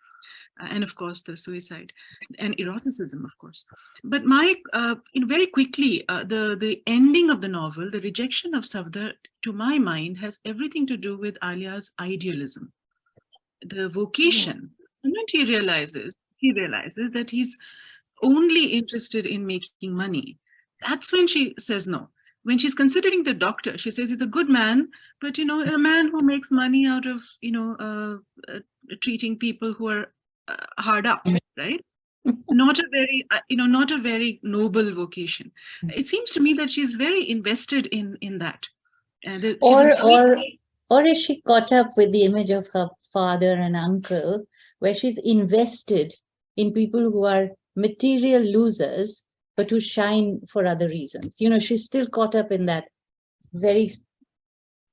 And of course, the suicide and eroticism, of course. But very quickly, the ending of the novel, the rejection of Savdar, to my mind, has everything to do with Alia's idealism. The vocation, the moment he realizes that he's only interested in making money. That's when she says no. When she's considering the doctor, she says he's a good man, but a man who makes money out of treating people who are hard up, right? Not a very noble vocation. It seems to me that she's very invested in that. Or is she caught up with the image of her father and uncle, where she's invested in people who are material losers, but who shine for other reasons? She's still caught up in that very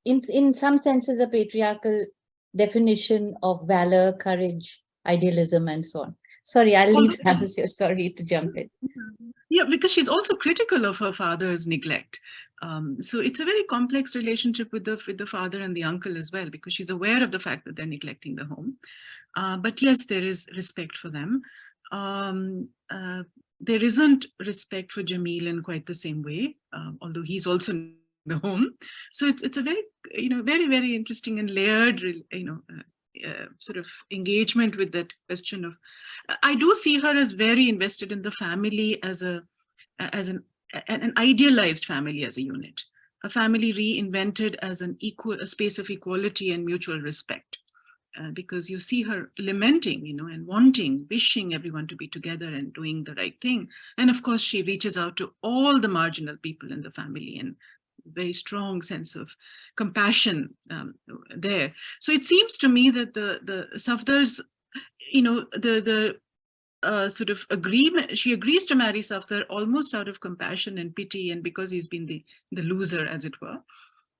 in some senses, a patriarchal definition of valor, courage, idealism, and so on. Sorry, I'll leave Alice here. Sorry to jump in. Yeah, because she's also critical of her father's neglect. So it's a very complex relationship with the father and the uncle as well, because she's aware of the fact that they're neglecting the home. But yes, there is respect for them. There isn't respect for Jamil in quite the same way, although he's also in the home. So it's a very, very, very interesting and layered, sort of engagement with that question of, I do see her as very invested in the family as an idealized family as a unit, a family reinvented as a space of equality and mutual respect. Because you see her lamenting, and wanting, wishing everyone to be together and doing the right thing. And of course, she reaches out to all the marginal people in the family, and very strong sense of compassion there. So it seems to me that the Safdar's, the sort of agreement, she agrees to marry Safdar almost out of compassion and pity, and because he's been the loser, as it were.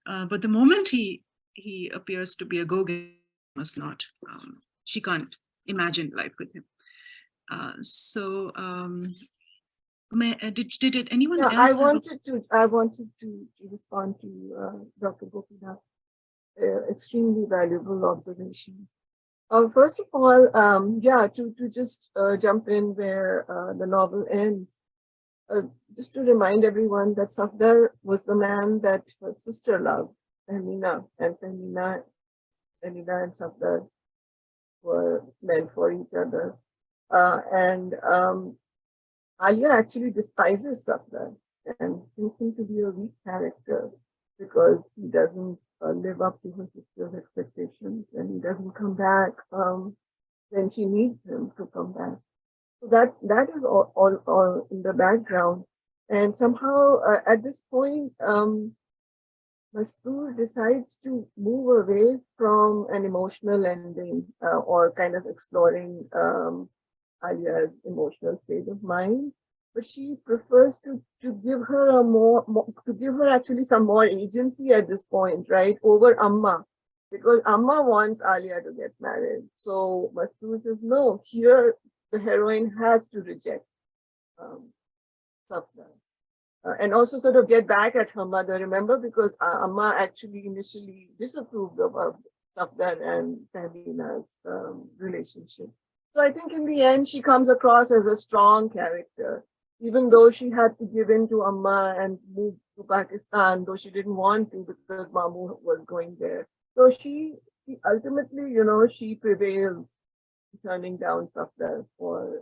But the moment he appears to be a go-getter, must not. She can't imagine life with him. Did anyone else? I wanted to respond to Dr. Gopinath's extremely valuable observations. First of all, to just jump in where the novel ends, just to remind everyone that Safdar was the man that her sister loved, Amina, and Amina and Safdar were meant for each other. And Alia actually despises Safdar and thinks him to be a weak character because he doesn't live up to her sister's expectations, and he doesn't come back when she needs him to come back. So that is all in the background. And somehow at this point, Mastur decides to move away from an emotional ending or kind of exploring Alia's emotional state of mind, but she prefers to give her actually some more agency at this point, right, over Amma, because Amma wants Alia to get married. So Mastur says, no, here the heroine has to reject Safdar. And also sort of get back at her mother, remember, because Amma actually initially disapproved of Safdar and Tahmina's relationship. So I think in the end, she comes across as a strong character, even though she had to give in to Amma and move to Pakistan, though she didn't want to because Mamu was going there. So she ultimately, she prevails, turning down Safdar for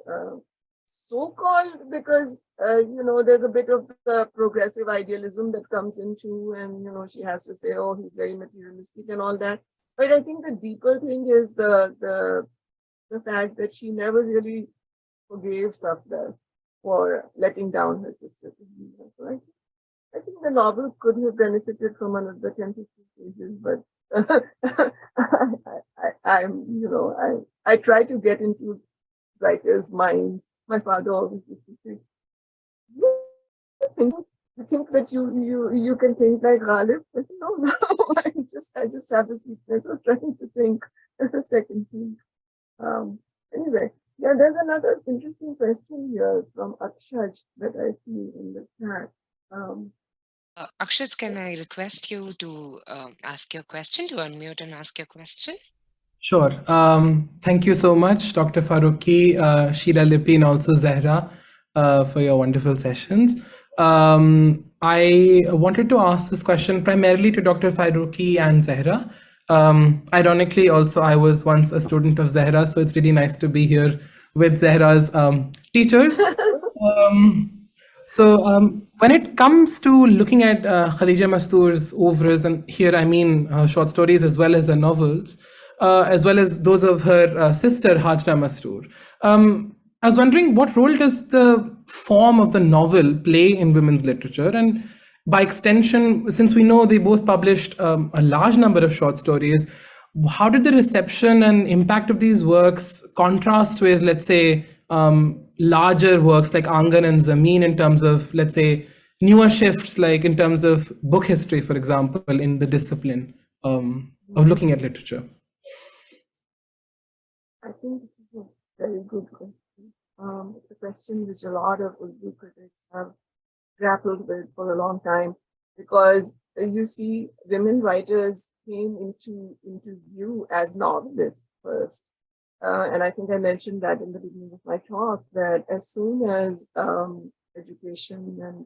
so-called, because there's a bit of the progressive idealism that comes into, and she has to say, oh, he's very materialistic and all that. But I think the deeper thing is the fact that she never really forgave Safdar for letting down her sister. So I think the novel could have benefited from another 10-15 pages, but I try to get into writers' minds. My father always used to say, you think that you can think like Ghalib? I said, no, I just have the sweetness of trying to think a second thing. Anyway, yeah, there's another interesting question here from Akshaj that I see in the chat. Akshaj, can I request you to ask your question, to unmute and ask your question? Sure. Thank you so much, Dr. Farooqi, Sheila Lippy, and also Zahra for your wonderful sessions. I wanted to ask this question primarily to Dr. Farooqi and Zahra. Ironically, also, I was once a student of Zahra, so it's really nice to be here with Zahra's teachers. When it comes to looking at Khadija Mastur's oeuvres, and here I mean short stories as well as her novels, as well as those of her sister Hajra Mastur, I was wondering, what role does the form of the novel play in women's literature? And by extension, since we know they both published a large number of short stories, how did the reception and impact of these works contrast with, let's say, larger works like Aangan and Zameen in terms of, let's say, newer shifts, like in terms of book history, for example, in the discipline of looking at literature? I think this is a very good question. It's a question which a lot of Urdu critics have grappled with for a long time, because you see, women writers came into view as novelists first. And I think I mentioned that in the beginning of my talk, that as soon as education and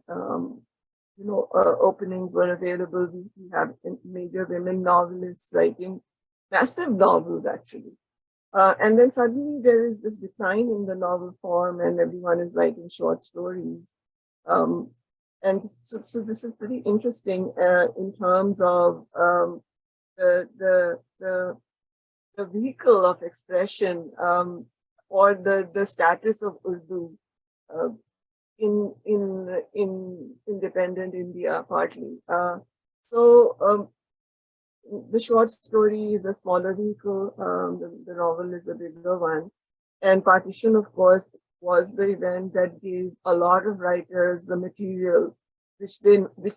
openings were available, we have major women novelists writing massive novels, actually. And then suddenly there is this decline in the novel form, and everyone is writing short stories. And so this is pretty interesting in terms of the vehicle of expression, or the status of Urdu in independent India, partly. So the short story is a smaller vehicle, the novel is a bigger one. And partition, of course, was the event that gave a lot of writers the material which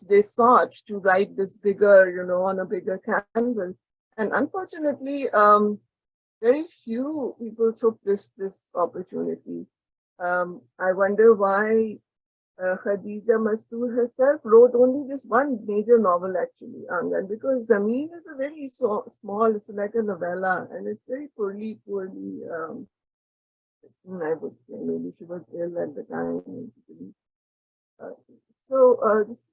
they sought to write this bigger, on a bigger canvas. And unfortunately, very few people took this opportunity. I wonder why Khadija Mastur herself wrote only this one major novel, actually, Aangan, because Zameen is a very small, it's like a novella, and it's very poorly written, I would say. Maybe she was ill at the time. This is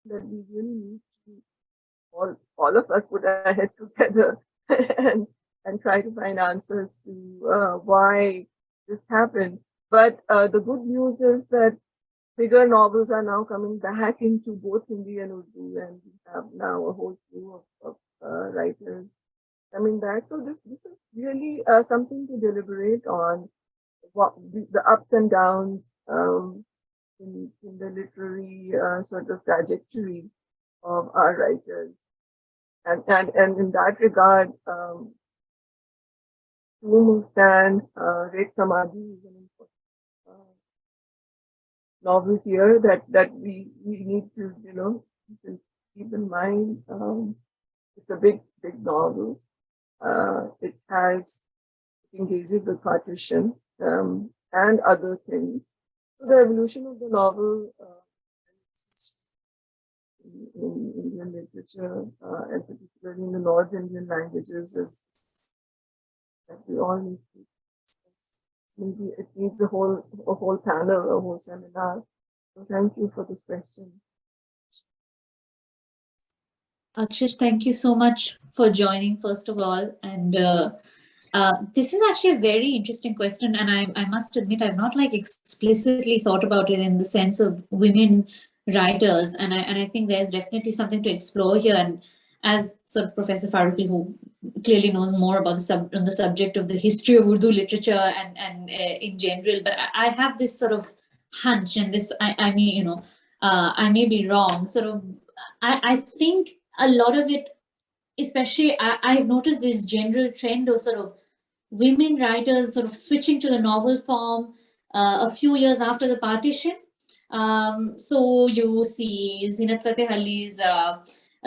that we really need to, all of us, put our heads together and try to find answers to why this happened. But the good news is that bigger novels are now coming back into both Hindi and Urdu, and we have now a whole slew of writers coming back. So this is really something to deliberate on, what the ups and downs in the literary sort of trajectory of our writers. And in that regard, Mustan, Rek Samadhi is an important novel here that we need to, keep in mind. It's a big novel. It engages with partition and other things. So the evolution of the novel in Indian literature, and particularly in the North Indian languages, is that we all need to. Maybe it needs a whole panel, a whole seminar. So thank you for this question. Akshish, thank you so much for joining, first of all. And this is actually a very interesting question. And I must admit, I've not explicitly thought about it in the sense of women writers. And I think there's definitely something to explore here. And as sort of Professor Farooqi, who clearly knows more about the subject of the history of Urdu literature and in general, but I have this sort of hunch, and this I mean, I may be wrong. Sort of, I think a lot of it, especially I've noticed this general trend of sort of women writers sort of switching to the novel form a few years after the partition. So you see Zinat Fateh Ali's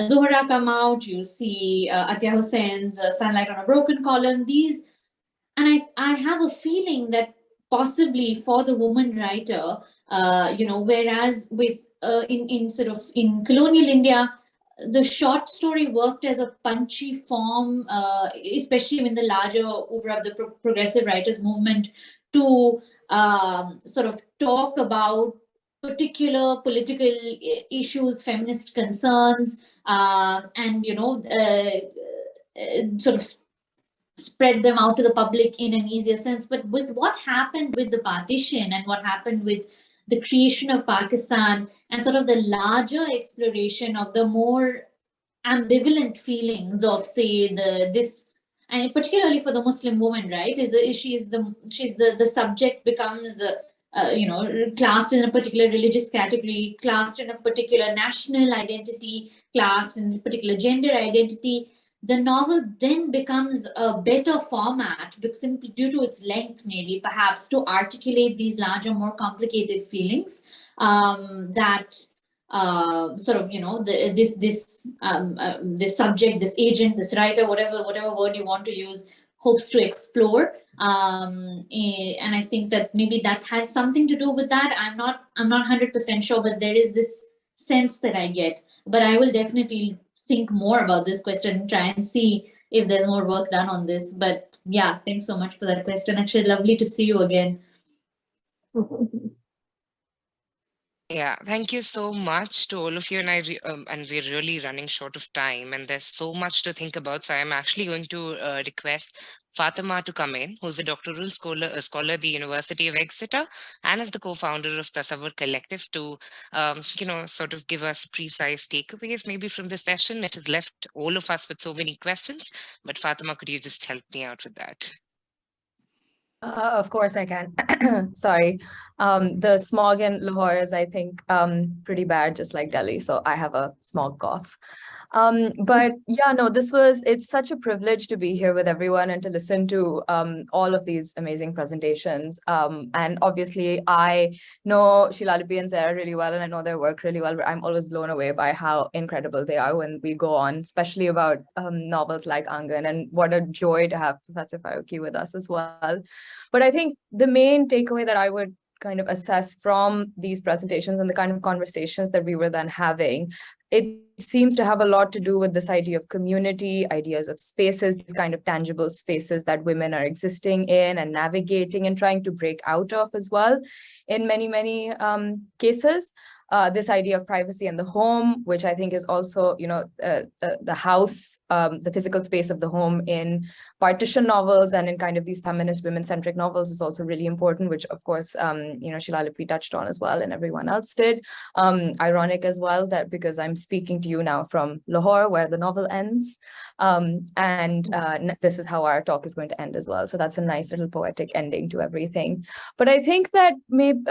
Zahra come out, you see Atia Hussein's Sunlight on a Broken Column. These, and I have a feeling that possibly for the woman writer, whereas with in colonial India, the short story worked as a punchy form, especially in the larger over of the progressive writers movement, to sort of talk about particular political issues, feminist concerns, and sort of spread them out to the public in an easier sense. But with what happened with the partition and what happened with the creation of Pakistan and sort of the larger exploration of the more ambivalent feelings of, say, this, and particularly for the Muslim woman, right, the subject becomes classed in a particular religious category, classed in a particular national identity, classed in a particular gender identity. the novel then becomes a better format, simply due to its length, maybe perhaps, to articulate these larger, more complicated feelings that sort of, this subject, this agent, this writer, whatever word you want to use, hopes to explore. And I think that maybe that has something to do with that. I'm not 100% sure, but there is this sense that I get. But I will definitely think more about this question and try and see if there's more work done on this. But yeah, thanks so much for that question. Actually, lovely to see you again. Yeah, thank you so much to all of you. And we're really running short of time, and there's so much to think about. So I'm actually going to request Fatima to come in, who's a doctoral scholar at the University of Exeter, and is the co-founder of Tasavvur Collective, to sort of give us precise takeaways maybe from the session. It has left all of us with so many questions, but Fatima, could you just help me out with that? Of course I can. Sorry. The smog in Lahore is, I think, pretty bad, just like Delhi. So I have a smog cough. But yeah, no, it's such a privilege to be here with everyone and to listen to all of these amazing presentations. And obviously I know Sheila and Zahra really well, and I know their work really well, but I'm always blown away by how incredible they are when we go on, especially about novels like Aangan, and what a joy to have Professor Farooqi with us as well. But I think the main takeaway that I would kind of assess from these presentations and the kind of conversations that we were then having, it seems to have a lot to do with this idea of community, ideas of spaces, these kind of tangible spaces that women are existing in and navigating and trying to break out of as well in many, many cases. This idea of privacy and the home, which I think is also, the house, the physical space of the home in partition novels and in kind of these feminist women-centric novels is also really important, which of course, Sheila touched on as well, and everyone else did. Ironic as well that because I'm speaking to you now from Lahore, where the novel ends, this is how our talk is going to end as well. So that's a nice little poetic ending to everything. But I think that maybe,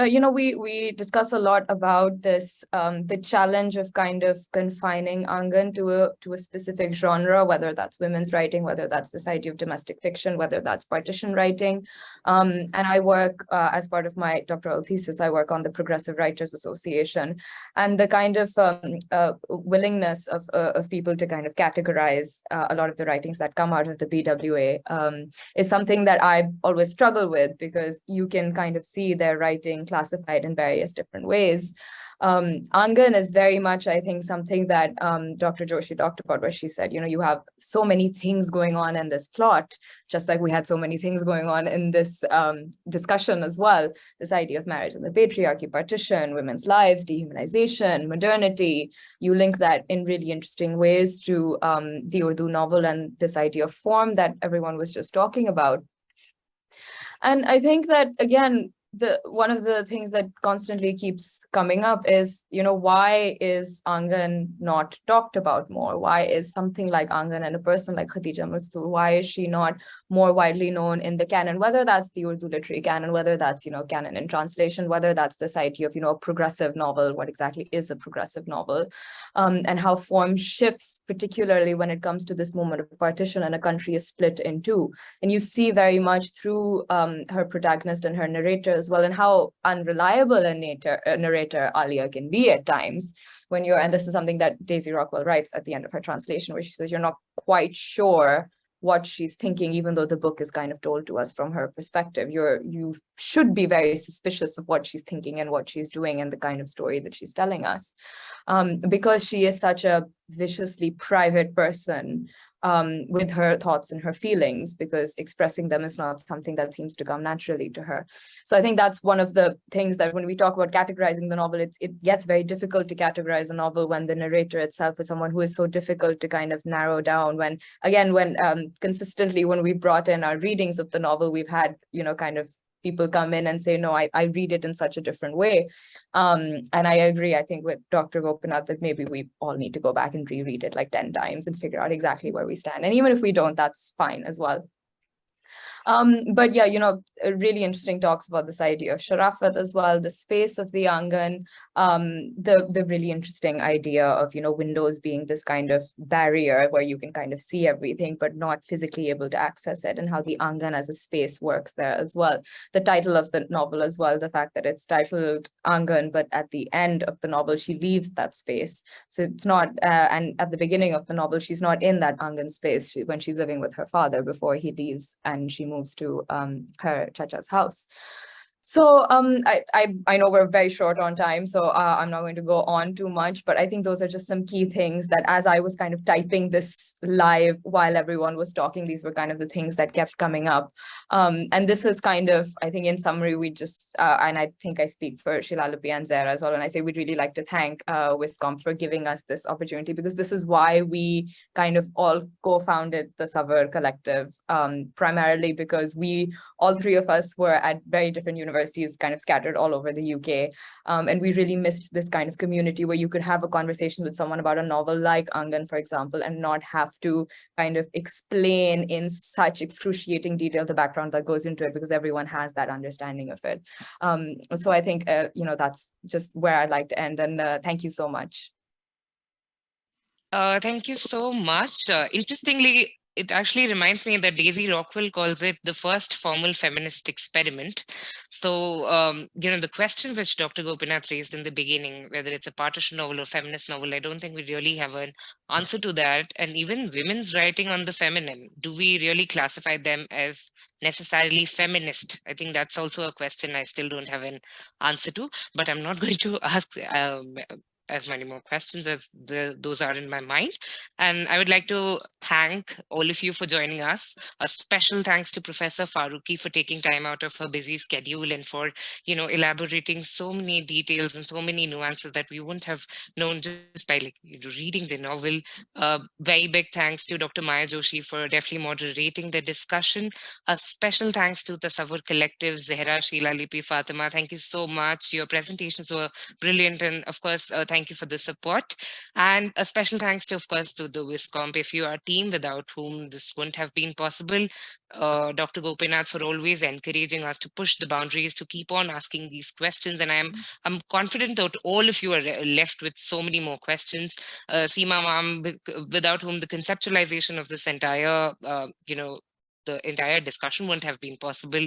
we discuss a lot about this, the challenge of kind of confining Aangan to a specific genre, whether that's women's writing, whether that's this idea of domestic fiction, whether that's partition writing. And I work as part of my doctoral thesis, I work on the Progressive Writers Association, and the kind of willingness of people to kind of categorize a lot of the writings that come out of the BWA is something that I always struggle with, because you can kind of see their writing classified in various different ways. Aangan is very much, I think, something that Dr. Joshi talked about, where she said, you have so many things going on in this plot, just like we had so many things going on in this discussion as well. This idea of marriage and the patriarchy, partition, women's lives, dehumanization, modernity. You link that in really interesting ways to the Urdu novel and this idea of form that everyone was just talking about. And I think that, again, one of the things that constantly keeps coming up is, why is Aangan not talked about more? Why is something like Aangan and a person like Khadija Mastur, why is she not more widely known in the canon, whether that's the Urdu literary canon, whether that's, canon in translation, whether that's this idea of, a progressive novel, what exactly is a progressive novel, and how form shifts, particularly when it comes to this moment of partition and a country is split in two. And you see very much through her protagonist and her narrator as well, and how unreliable a narrator Alia can be at times when and this is something that Daisy Rockwell writes at the end of her translation, where she says you're not quite sure what she's thinking, even though the book is kind of told to us from her perspective. You should be very suspicious of what she's thinking and what she's doing and the kind of story that she's telling us, because she is such a viciously private person with her thoughts and her feelings, because expressing them is not something that seems to come naturally to her. So I think that's one of the things that when we talk about categorizing the novel, it gets very difficult to categorize a novel when the narrator itself is someone who is so difficult to kind of narrow down. When consistently, when we brought in our readings of the novel, we've had, kind of people come in and say, no, I read it in such a different way. And I agree, I think, with Dr. Gopinath that maybe we all need to go back and reread it like 10 times and figure out exactly where we stand. And even if we don't, that's fine as well. But yeah, really interesting talks about this idea of Sharafat as well, the space of the Aangan, the really interesting idea of, windows being this kind of barrier where you can kind of see everything, but not physically able to access it, and how the Aangan as a space works there as well. The title of the novel as well, the fact that it's titled Aangan, but at the end of the novel, she leaves that space. So it's not, and at the beginning of the novel, she's not in that Aangan space when she's living with her father before he leaves and she moves to her chacha's house. So I know we're very short on time, so I'm not going to go on too much, but I think those are just some key things that as I was kind of typing this live while everyone was talking, these were kind of the things that kept coming up. And this is kind of, I think in summary, we just, and I think I speak for Sheila and Zahra as well, and I say we'd really like to thank Wiscom for giving us this opportunity, because this is why we kind of all co-founded the Tasavvur Collective, primarily because all three of us were at very different universities kind of scattered all over the UK. And we really missed this kind of community where you could have a conversation with someone about a novel like Aangan, for example, and not have to kind of explain in such excruciating detail the background that goes into it, because everyone has that understanding of it. So I think, that's just where I'd like to end. And thank you so much. Thank you so much. Interestingly, it actually reminds me that Daisy Rockwell calls it the first formal feminist experiment. So, the question which Dr. Gopinath raised in the beginning, whether it's a partition novel or feminist novel, I don't think we really have an answer to that. And even women's writing on the feminine, do we really classify them as necessarily feminist? I think that's also a question I still don't have an answer to, but I'm not going to ask as many more questions as those are in my mind. And I would like to thank all of you for joining us. A special thanks to Professor Farooqi for taking time out of her busy schedule and for, elaborating so many details and so many nuances that we wouldn't have known just by reading the novel. Very big thanks to Dr. Maya Joshi for definitely moderating the discussion. A special thanks to the Tasavvur Collective, Zahra, Sheila, Lipi, Fatima. Thank you so much. Your presentations were brilliant. And of course, thank you for the support. And a special thanks to, of course, to the Wiscomp. If you are a team without whom this wouldn't have been possible, Dr. Gopinath for always encouraging us to push the boundaries, to keep on asking these questions. And I'm confident that all of you are left with so many more questions. Seema ma'am, without whom the conceptualization of this entire, the entire discussion wouldn't have been possible.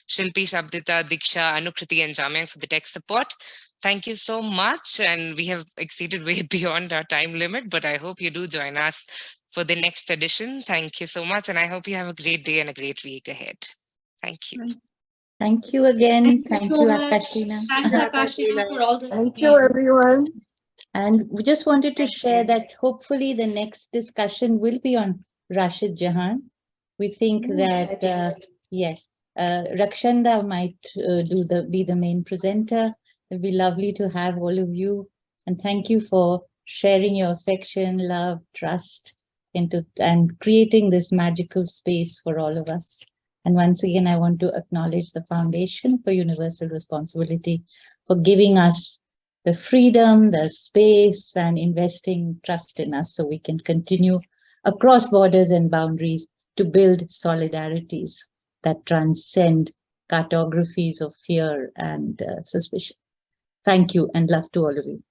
Shilpi, Shabdita, Diksha, Anukriti, and Jamyang for the tech support. Thank you so much. And we have exceeded way beyond our time limit, but I hope you do join us for the next edition. Thank you so much. And I hope you have a great day and a great week ahead. Thank you. Thank you again. Thank you, so much. Akashina. Thanks, Akashina, for all the Thank you, everyone. And we just wanted to share that hopefully the next discussion will be on Rashid Jahan. We think that, yes, Rakshanda might be the main presenter. It'll be lovely to have all of you. And thank you for sharing your affection, love, trust and creating this magical space for all of us. And once again, I want to acknowledge the Foundation for Universal Responsibility for giving us the freedom, the space, and investing trust in us so we can continue across borders and boundaries to build solidarities that transcend cartographies of fear and suspicion. Thank you and love to all of you.